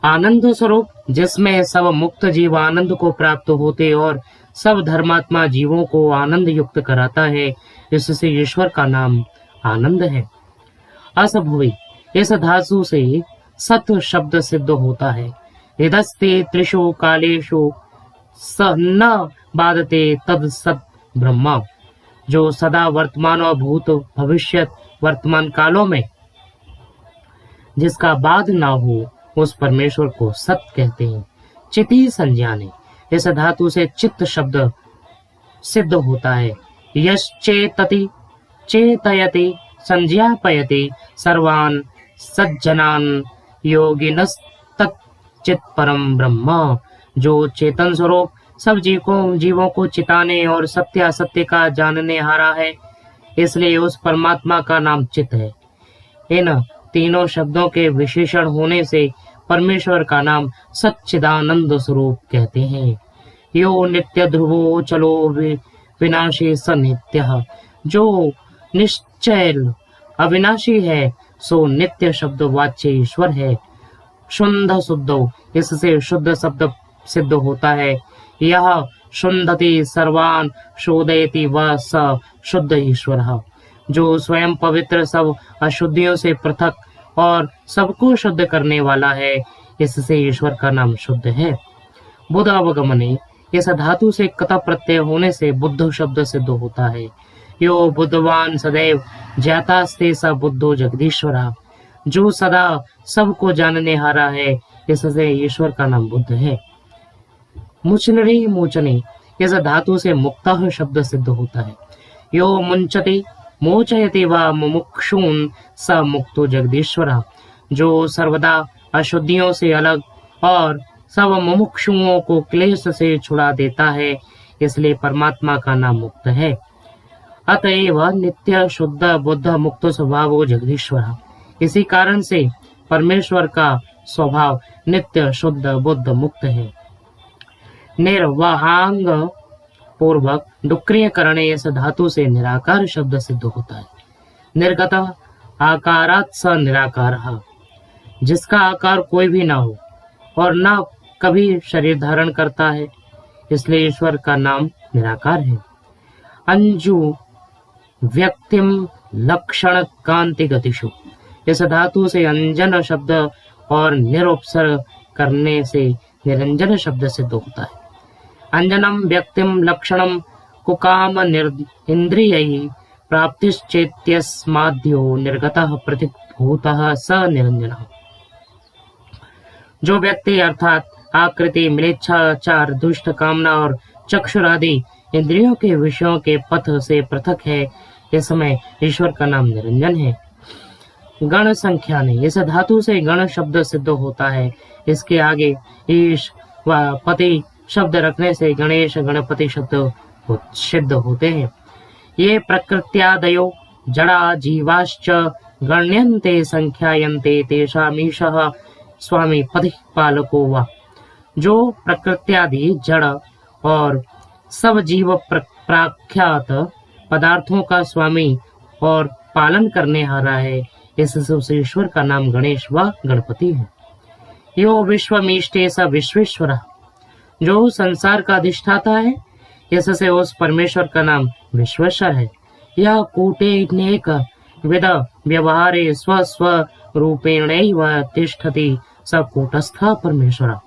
आनंद स्वरूप जिसमें सब मुक्त जीव आनंद को प्राप्त होते और सब धर्मात्मा जीवों को आनंद युक्त कराता है, इससे ईश्वर का नाम आनंद है। असभुवि इस धातु से सत शब्द सिद्ध होता है। यदस्ते त्रिषु कालेषु स न बाधते तद सत ब्रह्म। जो सदा वर्तमान और भूत भविष्य वर्तमान कालों में जिसका बाध ना हो, उस परमेश्वर को सत कहते हैं। चिति संज्ञाने, इस धातु से चित्त शब्द सिद्ध होता है। यश्चेतति चेतयति संज्ञापयति सर्वान् सज्जनान् योगिनस्तच्चित् परम ब्रह्म। जो चेतन स्वरूप सब जीवों को चिताने और सत्य असत्य का जानने हारा है, इसलिए उस परमात्मा का नाम चित है। इन तीनों शब्दों के विशेषण होने से परमेश्वर का नाम सच्चिदानंद स्वरूप कहते हैं। यो नित्य ध्रुवो चलो विनाशी स नित्यः। जो निश्चल अविनाशी है, सो नित्य शब्द वाच्य ईश्वर है। शुद्ध शुद्धो, इससे शुद्ध शब्द सिद्ध होता है। यह शुद्धति सर्वान् शोधयति व स शुद्ध ईश्वरः। जो स्वयं पवित्र सब अशुद्धियों से पृथक और सबको शुद्ध करने वाला है, इससे ईश्वर का नाम शुद्ध है। बुद्ध अवगमने, इस धातु से कत प्रत्यय होने से बुद्ध शब्द सिद्ध होता है। यो बुद्धवान सदैव ज्ञातास्ते स बुद्धो जगदीश्वरः। जो सदा सबको जानने हारा है, इससे ईश्वर का नाम बुद्ध है। मुचनरी मोचने, इस धातु से मुक्तः शब्द सिद्ध होता है। यो मुंचति मोचयति व मुमुक्षून् स मुक्तो जगदीश्वरः। जो सर्वदा अशुद्धियों से अलग और सब मुमुक्षुओं को क्लेश से छुड़ा देता है, इसलिए परमात्मा का नाम मुक्त है। अतएव नित्य शुद्ध बुद्ध मुक्त स्वभाव जगदीश्वरः। इसी कारण से परमेश्वर का स्वभाव नित्य शुद्ध बुद्ध मुक्त है। निर्वहांग पूर्वक डुक्रिय करणे, इस धातु से निराकार शब्द सिद्ध होता है। निर्गत आकारात् स निराकारः। जिसका आकार कोई भी ना हो और ना कभी शरीर धारण करता है, इसलिए ईश्वर का नाम निराकार है। अंजु व्यक्तिम लक्षण कांति गतिषु, इस धातु से अंजन शब्द और निरुपसर्ग करने से निरंजन शब्द सिद्ध होता है। अंजनम व्यक्तिम लक्षणम कुकाम इंद्रियैः प्राप्तिश्चेत्यस्माद्यो निर्गतः प्रतिभूतः स निरंजनः। जो व्यक्ति अर्थात आकृति, मिलेच्छाचार, दुष्ट कामना और चक्षुरादि इंद्रियों के विषयों के पथ से पृथक है, इस समय ईश्वर का नाम निरंजन है। गण संख्या ने, इस धातु से गण शब्द सिद्ध होता है। इसके आगे ईश व पति शब्द रखने से गणेश गणपति शब्द सिद्ध होते हैं। ये प्रकृत्यादयो जड़ा जीवाश्च गण्यन्ते संख्यायन्ते तेषामीशः स्वामी पति पालको वा। जो प्रकृत्यादि जड़ और सब जीव प्राख्यात पदार्थों का स्वामी और पालन करने हारा है, इससे उस ईश्वर का नाम गणेश व गणपति है। यो विश्वमीष्टे स विश्वेश्वरः। जो संसार का अधिष्ठाता है, इससे उस परमेश्वर का नाम विश्वेश्वर है। यह कूटेनेक विद व्यवहारे स्व स्व रूपेणैव तिष्ठति स कूटस्थ परमेश्वर।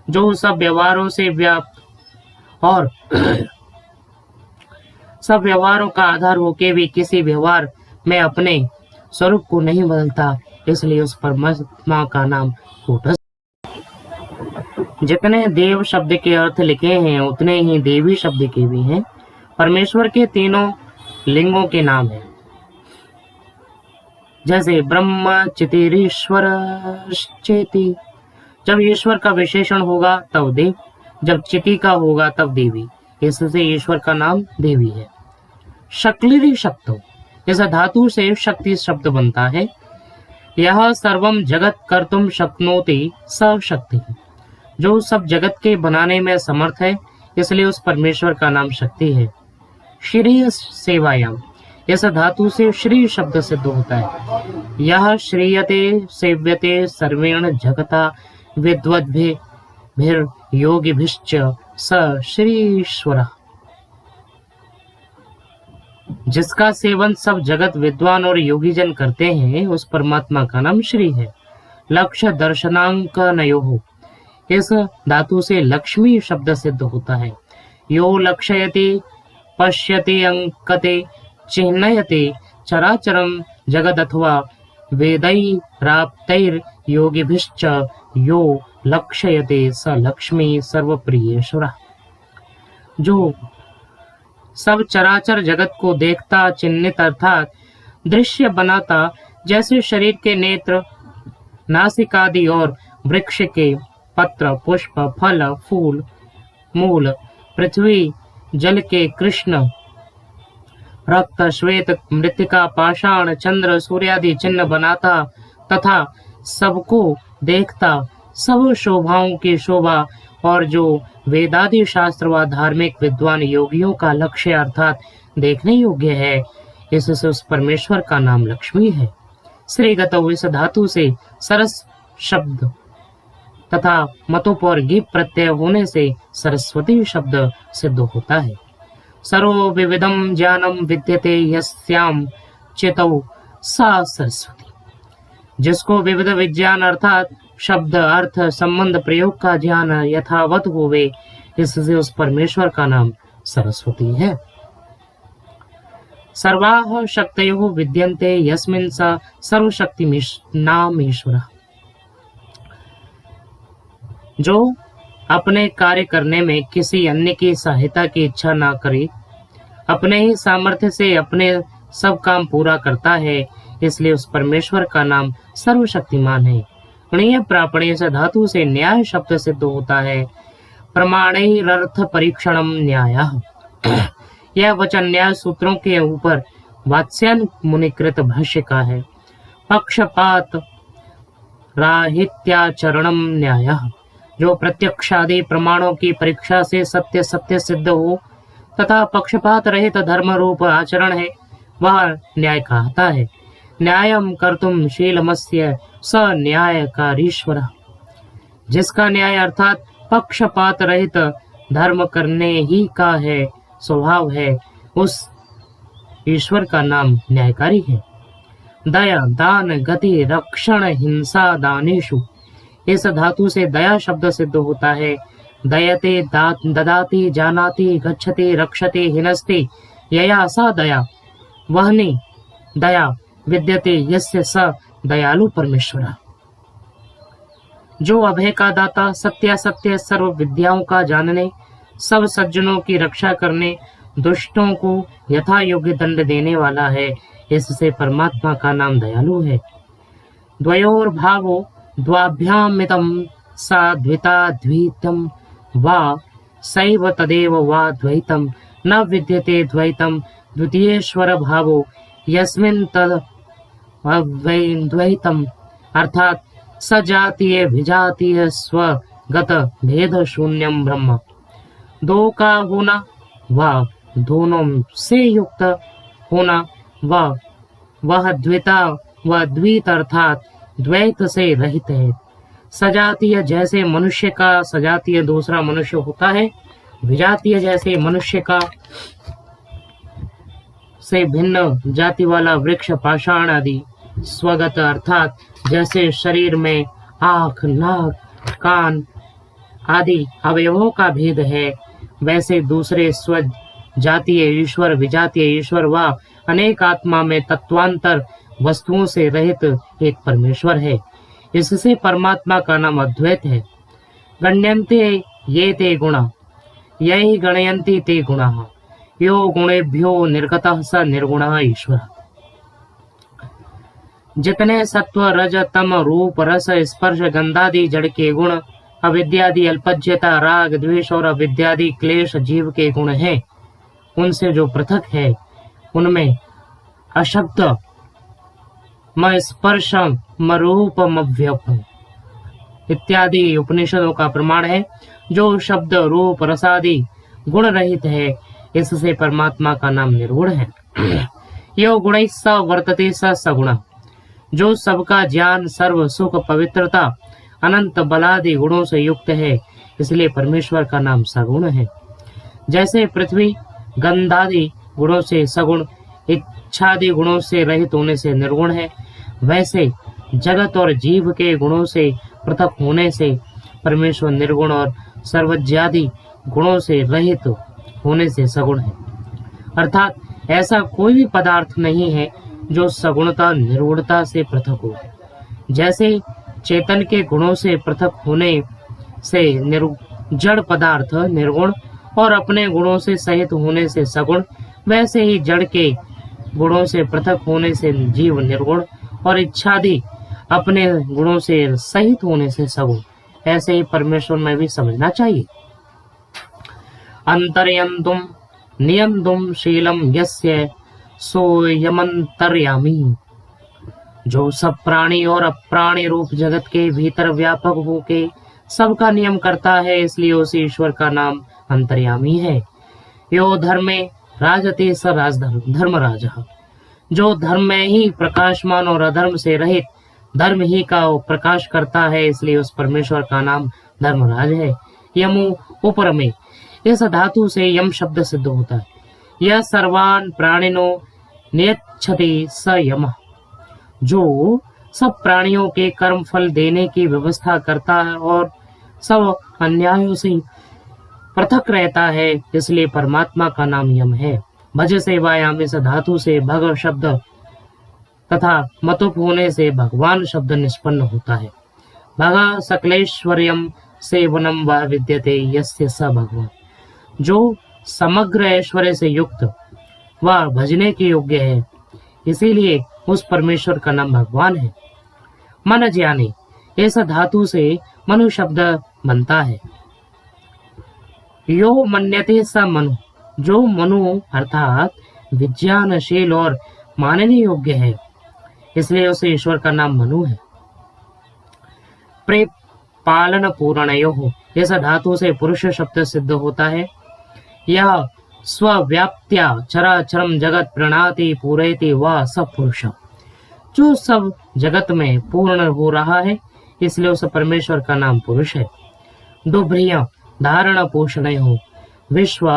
जो सब व्यवहारों से व्याप्त और सब व्यवहारों का आधार होके भी किसी व्यवहार में अपने स्वरूप को नहीं बदलता, इसलिए उस परमात्मा का नाम कूटस्थ। जितने देव शब्द के अर्थ लिखे हैं, उतने ही देवी शब्द के भी हैं। परमेश्वर के तीनों लिंगों के नाम हैं, जैसे ब्रह्म चितिरीश्वर चेति। जब ईश्वर का विशेषण होगा तब देव, जब चिति का होगा तब देवी, इससे ईश्वर का नाम देवी है। शक्लिरी शक्तो, इस धातु से शक्ति शब्द बनता है। यह सर्वम जगत कर्तुम शक्नोति स शक्ति। जो सब जगत के बनाने में समर्थ है, इसलिए उस परमेश्वर का नाम शक्ति है। श्री सेवायाम, इस धातु से श्री शब्द सिद्ध होता है। यह श्रीयते सेव्यते सर्वेण जगता विद्वद्भिर् योगिभिश्च स श्रीश्वरः। जिसका सेवन सब जगत विद्वान और योगी जन करते हैं, उस परमात्मा का नाम श्री है। लक्ष्य दर्शनांकनयोः। इस धातु से लक्ष्मी शब्द सिद्ध होता है। यो लक्षयति पश्यति अंकते चिह्नयते चराचरं जगद अथवा वेदैराप्तैर योगिभिश्च यो लक्षयते स लक्ष्मी सर्वप्रियेश्वरः। जो सब चराचर जगत को देखता, चिन्हित अर्थात दृश्य बनाता, जैसे शरीर के नेत्र, नासिकादि और वृक्ष के पत्र, पुष्प, फल, फूल, मूल, पृथ्वी, जल के कृष्ण, रक्त, श्वेत, मृत्तिका, पाषाण, चंद्र, सूर्यादि चिन्ह बनाता तथा सबको देखता, सब शोभाओं की शोभा, और जो वेदादि शास्त्र व धार्मिक विद्वान योगियों का लक्ष्य अर्थात देखने योग्य है, इससे उस परमेश्वर का नाम लक्ष्मी है। श्रीगतौ इस धातु से सरस शब्द तथा मतोपर गिप प्रत्यय होने से सरस्वती शब्द सिद्ध होता है। सर्व विविधम ज्ञानम विद्यते यस्याम चेतौ सा सरस्वती। जिसको विविध विज्ञान अर्थात शब्द, अर्थ, संबंध, प्रयोग का ज्ञान यथावत होवे, इससे उस परमेश्वर का नाम सरस्वती है। सर्वाः शक्तयो विद्यन्ते यस्मिन् स सर्वशक्ति नाम ईश्वर। जो अपने कार्य करने में किसी अन्य की सहायता की इच्छा ना करे, अपने ही सामर्थ्य से अपने सब काम पूरा करता है, इसलिए उस परमेश्वर का नाम सर्वशक्तिमान है। गणीय प्रापणीय से धातु से न्याय शब्द सिद्ध होता है। प्रमाणैरर्थ परीक्षणम न्यायः। यह वचन न्याय सूत्रों के ऊपर वात्स्यायन मुनिकृत भाष्य का है। पक्षपात राहित्याचरणम न्यायः। जो प्रत्यक्षादि प्रमाणों की परीक्षा से सत्य सत्य सिद्ध हो तथा पक्षपात रहित धर्म रूप आचरण है, वह न्याय कहता है। न्यायम कर्तुम शीलमस्य स न्यायकारीश्वर। जिसका न्याय अर्थात पक्षपात रहित धर्म करने ही का है स्वभाव है, उस ईश्वर का नाम न्यायकारी है। दया, दान, गति, रक्षण, हिंसा, दानेषु। इस धातु से दया शब्द सिद्ध होता है। दयते, ददाति, जानाति, गच्छति, रक्षति, हिनस्ति, यया सा दया। वहनी दया विद्यते यस्य स दयालु परमेश्वर। जो अभय का दाता, सत्यासत्य सर्व विद्याओं का जानने, सब सज्जनों की रक्षा करने, दुष्टों को यथा योग्य दंड देने वाला है, इससे परमात्मा का नाम दयालु है। द्वयोर भावो द्वाभ्यामितम सा द्विता द्वैतम वा सैव तदेव वा द्वैतम न विद्यते द्वैतम द्वितीयेश्वर भावो यस्मिन् तद द्वैतम। अर्थात सजातीय विजातीय स्वगत भेद शून्यम ब्रह्म। दो का होना व दोनों से युक्त होना वह द्विता व द्वैत अर्थात द्वैत से रहित है। सजातीय जैसे मनुष्य का सजातीय दूसरा मनुष्य होता है, विजातीय जैसे मनुष्य का से भिन्न जाति वाला वृक्ष, पाषाण आदि। स्वगत अर्थात जैसे शरीर में आँख, नाक, कान आदि अवयवों का भेद है, वैसे दूसरे स्व जातीय ईश्वर, विजातीय ईश्वर व अनेक आत्मा में तत्वांतर वस्तुओं से रहित एक परमेश्वर है। इससे परमात्मा का नाम अद्वैत है। गण्यन्ते ये ते गुणा, यही गणयन्ति ते गुणाः, यो गुणेभ्यो निर्गतः स निर्गुणः ईश्वर। जितने सत्व, रज, तम, रूप, रस, स्पर्श, गंधादि जड़ के गुण, अविद्यादि अल्पज्यता, राग, द्वेष और अविद्यादि क्लेश जीव के गुण हैं, उनसे जो पृथक है, उनमें अशब्द म स्पर्श म रूप मव्यप इत्यादि उपनिषदों का प्रमाण है। जो शब्द, रूप, रसादि गुण रहित है, इससे परमात्मा का नाम निर्गुण है। यो गुण स वर्तते स सगुण। जो सबका ज्ञान, सर्व सुख, पवित्रता, अनंत बलादि गुणों से युक्त है, इसलिए परमेश्वर का नाम सगुण है। जैसे पृथ्वी गंधादि गुणों से सगुण, इच्छादि गुणों से रहित होने से निर्गुण है, वैसे जगत और जीव के गुणों से पृथक होने से परमेश्वर निर्गुण और सर्वज्ञादि गुणों से रहित होने से सगुण है। अर्थात ऐसा कोई भी पदार्थ नहीं है जो सगुणता निर्गुणता से पृथक हो। जैसे चेतन के गुणों से पृथक होने से जड़ पदार्थ निर्गुण और अपने गुणों से सहित होने से सगुण, वैसे ही जड़ के गुणों से पृथक होने से जीव निर्गुण और इच्छादि अपने गुणों से सहित होने से सगुण, ऐसे ही परमेश्वर में भी समझना चाहिए। अंतर्यंतुम नियंतुम शीलम यस्य सोयमंतर्यामी। जो सब प्राणी और अप्राणी रूप जगत के भीतर व्यापक होके सबका नियम करता है, इसलिए उस ईश्वर का नाम अंतर्यामी है। यो धर्मे राजते स राजधर्म धर्मराज। जो धर्म में ही प्रकाशमान और अधर्म से रहित धर्म ही का प्रकाश करता है, इसलिए उस परमेश्वर का नाम धर्मराज है। यमु उपरमे, इस धातु से यम शब्द सिद्ध होता है। यह सर्वान प्राणिनो नियच्छति स यमः। जो सब प्राणियों के कर्म फल देने की व्यवस्था करता है और सब अन्यायों से पृथक रहता है, इसलिए परमात्मा का नाम यम है। भज सेवायाम, इस धातु से भग शब्द तथा मतुप होने से भगवान शब्द निष्पन्न होता है। भगा सकलेश्वर्यम सेवनम व विद्यते यस्य स भगवान। जो समग्र ऐश्वर्य से युक्त व भजने के योग्य है, इसीलिए उस परमेश्वर का नाम भगवान है। मन ज्ञानी, इस धातु से मनु शब्द बनता है। यो मन्यते स मनु, जो मनु अर्थात विज्ञानशील और मानने योग्य है, इसलिए उस ईश्वर का नाम मनु है। प्रे पालन पूर्णयो, इस धातु से पुरुष शब्द सिद्ध होता है। यह स्वव्याप्त्या चराचरम जगत प्रणाति पूरयति व स पुरुष। जो सब जगत में पूर्ण हो रहा है, इसलिए उस परमेश्वर का नाम पुरुष है। दुभ्रिय धारण पोषण हो, विश्व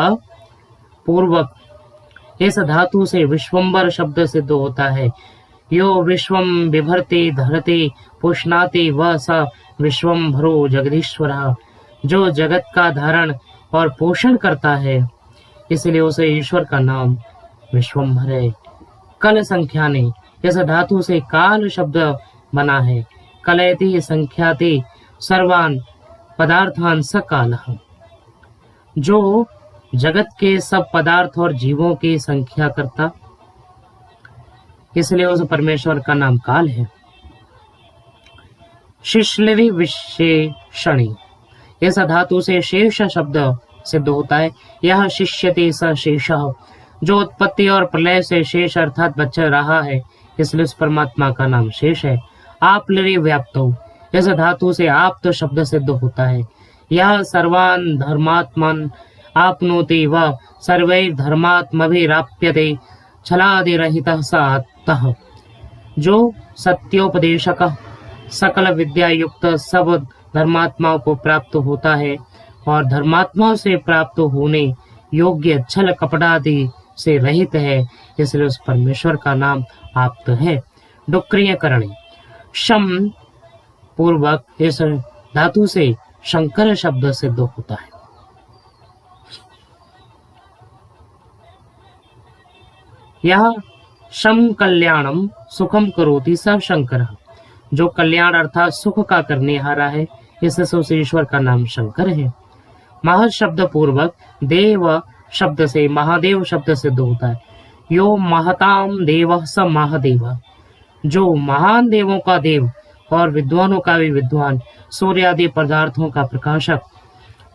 पूर्वक, इस धातु से विश्वम्बर शब्द सिद्ध होता है। यो विश्वम बिभर्ति धरति पुष्णाति व स विश्वम्भरो जगदीश्वर। जो जगत का धारण और पोषण करता है, इसलिए उसे ईश्वर का नाम विश्वम्भर है। कल संख्या ने, इस धातु से काल शब्द बना है। कलयति संख्याति सर्वान पदार्थान सकाल। जो जगत के सब पदार्थ और जीवों की संख्या करता, इसलिए उस परमेश्वर का नाम काल है। शिश्लरी विशेषणी, इस धातु से शेष शब्द सिद्ध होता है। यह शिष्यते स शेषः। जो उत्पत्ति और प्रलय से शेष अर्थात बचा रहा है, इसलिए उस परमात्मा का नाम शेष है। आप लरी व्याप्तो, इस धातु से आप्त शब्द सिद्ध होता है। यह सर्वान धर्मात्मन आपनोति व सर्वैर धर्मात्मभिराप्यते छलादिरहितः स आत्तः। जो सत्योपदेशक सकल विद्या युक्त सब धर्मात्माओं को प्राप्त होता है और धर्मात्माओं से प्राप्त होने योग्य छल कपटादि से रहित है, इसलिए उस परमेश्वर का नाम आप्त है। डुक्रिय करणी, शम पूर्वक, इस धातु से शंकर शब्द सिद्ध होता है। यह शम कल्याणम सुखम करोति स शंकर। जो कल्याण अर्थात सुख का करने हारा है, इससे उस ईश्वर का नाम शंकर है। मह शब्द पूर्वक देव शब्द से महादेव शब्द सिद्ध होता है। यो महताम देव स महादेव। जो महान देवों का देव और विद्वानों का भी विद्वान, सूर्य आदि पदार्थों का प्रकाशक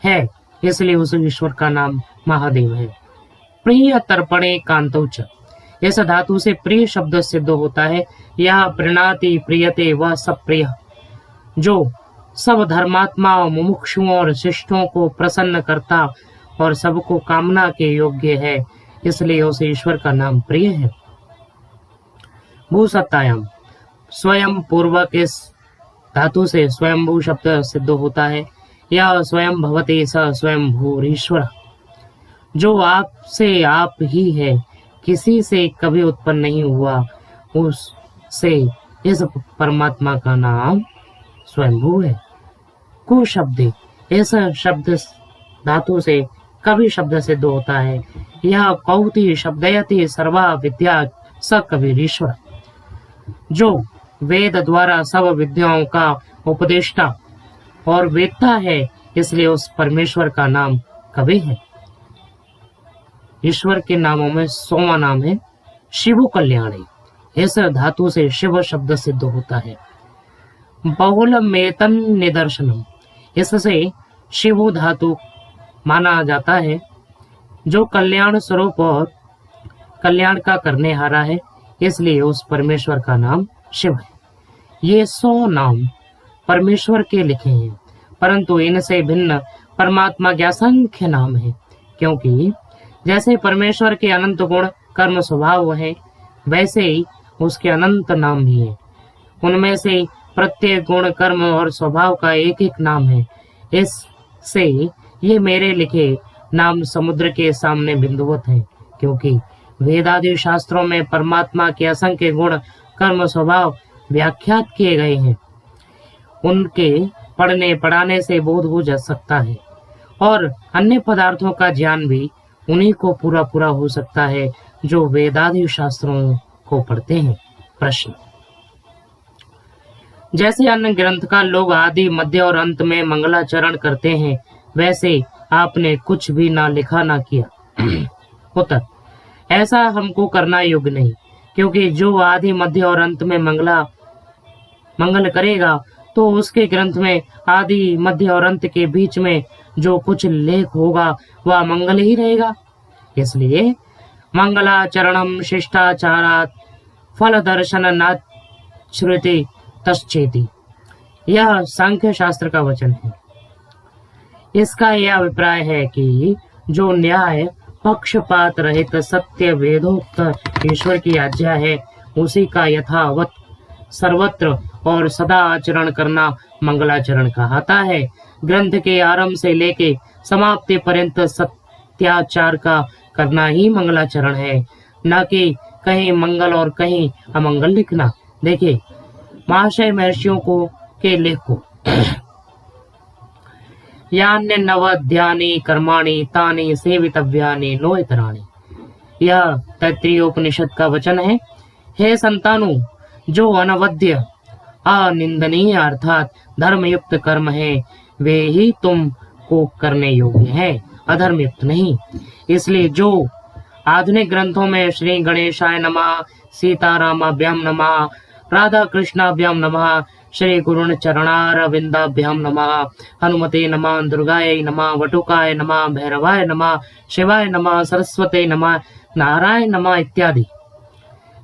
है, इसलिए उस ईश्वर का नाम महादेव है। प्रिय तर्पणे कांतौच, इस धातु से प्रिय शब्द सिद्ध होता है। यह प्रीणाति प्रियते व सप्रिय। जो सब धर्मात्माओं, मुमुक्षुओं और शिष्टों को प्रसन्न करता और सबको कामना के योग्य है, इसलिए उस ईश्वर का नाम प्रिय है। भूसत्तायाम, स्वयं पूर्वक, इस धातु से स्वयंभू शब्द सिद्ध होता है। यह स्वयं भवते स स्वयं भूरीश्वर। जो आप से आप ही है, किसी से कभी उत्पन्न नहीं हुआ, उससे, इस परमात्मा का नाम स्वयंभू है। कु शब्द इस शब्द धातु से कवि शब्द सिद्ध होता है। यह कौति शब्दयति सर्वा विद्या स कबीरेश्वर, जो वेद द्वारा सब विद्याओं का उपदेष्टा और वेदता है, इसलिए उस परमेश्वर का नाम कवि है। ईश्वर के नामों में 100वां नाम है शिव कल्याणी। इस धातु से शिव शब्द सिद्ध होता है। बहुल मेतन निदर्शनम, इससे शिव धातु माना जाता है, जो कल्याण स्वरूप और कल्याण का करने हारा है, इसलिए उस परमेश्वर का नाम शिव है। ये 100 नाम परमेश्वर के लिखे हैं, परंतु इनसे भिन्न परमात्मा के असंख्य नाम हैं, क्योंकि जैसे परमेश्वर के अनंत गुण कर्म स्वभाव है, वैसे ही उसके अनंत नाम भी हैं। उनमें से प्रत्येक गुण कर्म और स्वभाव का एक एक नाम है। इससे ये मेरे लिखे नाम समुद्र के सामने बिंदुवत हैं, क्योंकि वेदादि शास्त्रों में परमात्मा के असंख्य गुण कर्म स्वभाव व्याख्यात किए गए हैं। उनके पढ़ने पढ़ाने से बोध हो जा सकता है, और अन्य पदार्थों का ज्ञान भी उन्हीं को पूरा पूरा हो सकता है जो वेदादि शास्त्रों को पढ़ते हैं। प्रश्न, जैसे अन्य ग्रंथकार लोग आदि मध्य और अंत में मंगलाचरण करते हैं, वैसे आपने कुछ भी ना लिखा ना किया। उत्तर, ऐसा हमको करना योग्य नहीं, क्योंकि जो आदि मध्य और अंत में मंगल करेगा, तो उसके ग्रंथ में आदि मध्य और अंत के बीच में जो कुछ लेख होगा वह मंगल ही रहेगा। इसलिए मंगलाचरणम शिष्टाचारात् फल दर्शन नाश्रुति तश्चेति, यह सांख्य शास्त्र का वचन है। इसका यह अभिप्राय है कि जो न्याय पक्षपात रहित सत्य वेदोक्त ईश्वर की आज्ञा है, उसी का यथावत सर्वत्र और सदा आचरण करना मंगलाचरण कहलाता है। ग्रंथ के आरंभ से लेके समाप्ति पर्यंत सत्याचार का करना ही मंगलाचरण है, न कि कहीं मंगल और कहीं अमंगल लिखना। देखिए महाशय महर्षियों को के लेख को, यान्य नवद्यानि कर्माणि तानि सेवितव्यानि नो इतराणि, यह तैत्तिरीय उपनिषद का वचन है। हे संतानु, जो अनवद्य अनिंदनीय अर्थात धर्मयुक्त कर्म है, वे ही तुम को करने योग्य है, अधर्मयुक्त नहीं। इसलिए जो आधुनिक ग्रंथों में श्री गणेशाय नमः, सीतारामाभ्याम नमः, राधा कृष्णाभ्याम नमः, श्री गुरुण चरणारविंदाभ्याम नमः, हनुमते नमः, दुर्गाय नमः, वटुकाय नमः, भैरवाय नमः, शिवाय नमः, सरस्वते नमः, नारायण नमः इत्यादि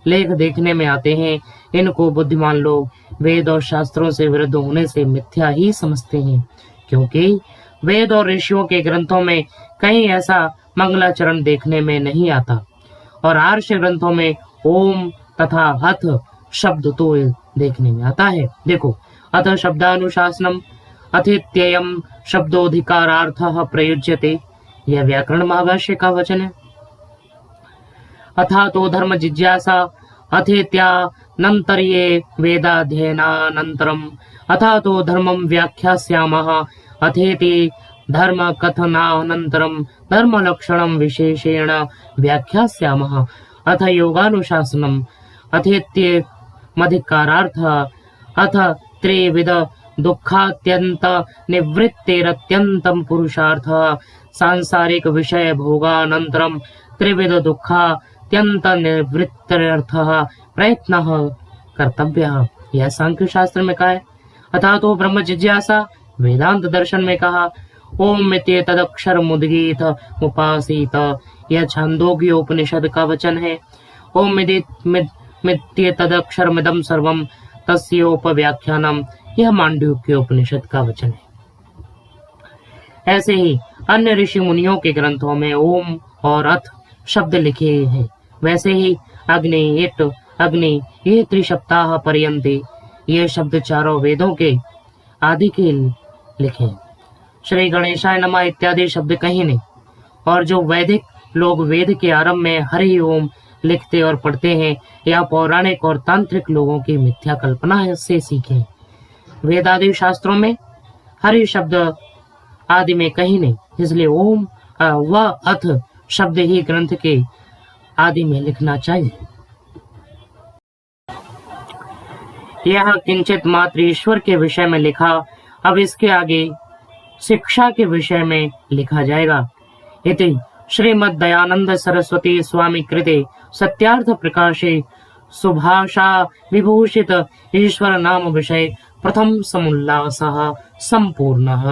लेख देखने में आते हैं, इनको बुद्धिमान लोग वेद और शास्त्रों से विरुद्ध होने से मिथ्या ही समझते हैं, क्योंकि वेद और ऋषियों के ग्रंथों में कहीं ऐसा मंगलाचरण देखने में नहीं आता, और आर्ष ग्रंथों में ओम तथा अथ शब्द तो देखने में आता है। देखो, अथ शब्दानुशासनम अथित्ययम शब्दोधिकारार्थः प्रयुज्यते, यह व्याकरण महाभाष्य का वचन है। अथा तो धर्म जिज्ञासा अथेत्यानन्तर्ये वेदाध्ययनानन्तरम् अथा तो धर्मं व्याख्यास्यामः अथेति धर्म कथनानन्तरं धर्म लक्षणं विशेषेण व्याख्यास्यामः अथ योगानुशासनम् अथेत्यमधिकारार्थः अथ त्रिविध दुःखात्यन्त निवृत्तेरत्यन्तं पुरुषार्थः सांसारिक विषय भोगानन्तरं त्रिविध दुःखात्यन्त निवृत्त्यर्थः प्रयत्नः कर्तव्यः, यह सांख्य शास्त्र में कहा है। अथा तो ब्रह्म जिज्ञासा वेदांत दर्शन में कहा ओम तदक्षर मुद्गीत उपासीत, यह छांदोग्य उपनिषद का वचन है। ओम तदक्षर मिदम सर्वम तस्योपव्याख्यानम, यह मांडुक्य उपनिषद का वचन है। ऐसे ही अन्य ऋषि मुनियों के ग्रंथों में ओम और अथ शब्द लिखे हैं, वैसे ही अग्नि इट अग्नि ये त्रिसप्ताह पर्यंते, ये शब्द चारों वेदों के आदि के लिखे हैं। श्री गणेशाय नमः इत्यादि शब्द कहीं नहीं, और जो वैदिक लोग वेद के आरंभ में हरि ओम लिखते और पढ़ते हैं या पौराणिक और तांत्रिक लोगों की मिथ्या कल्पना से सीखें। वेदादि शास्त्रों में हरि शब्द आदि में कहीं नहीं, इसलिए ओम व अथ शब्द ही ग्रंथ के आदि में लिखना चाहिए। यह किंचित मात्र ईश्वर के विषय में लिखा, अब इसके आगे शिक्षा के विषय में लिखा जाएगा। इति श्रीमद् दयानंद सरस्वती स्वामी कृते सत्यार्थ प्रकाशे सुभाषा विभूषित ईश्वर नाम विषय प्रथम समुल्लासः संपूर्णः।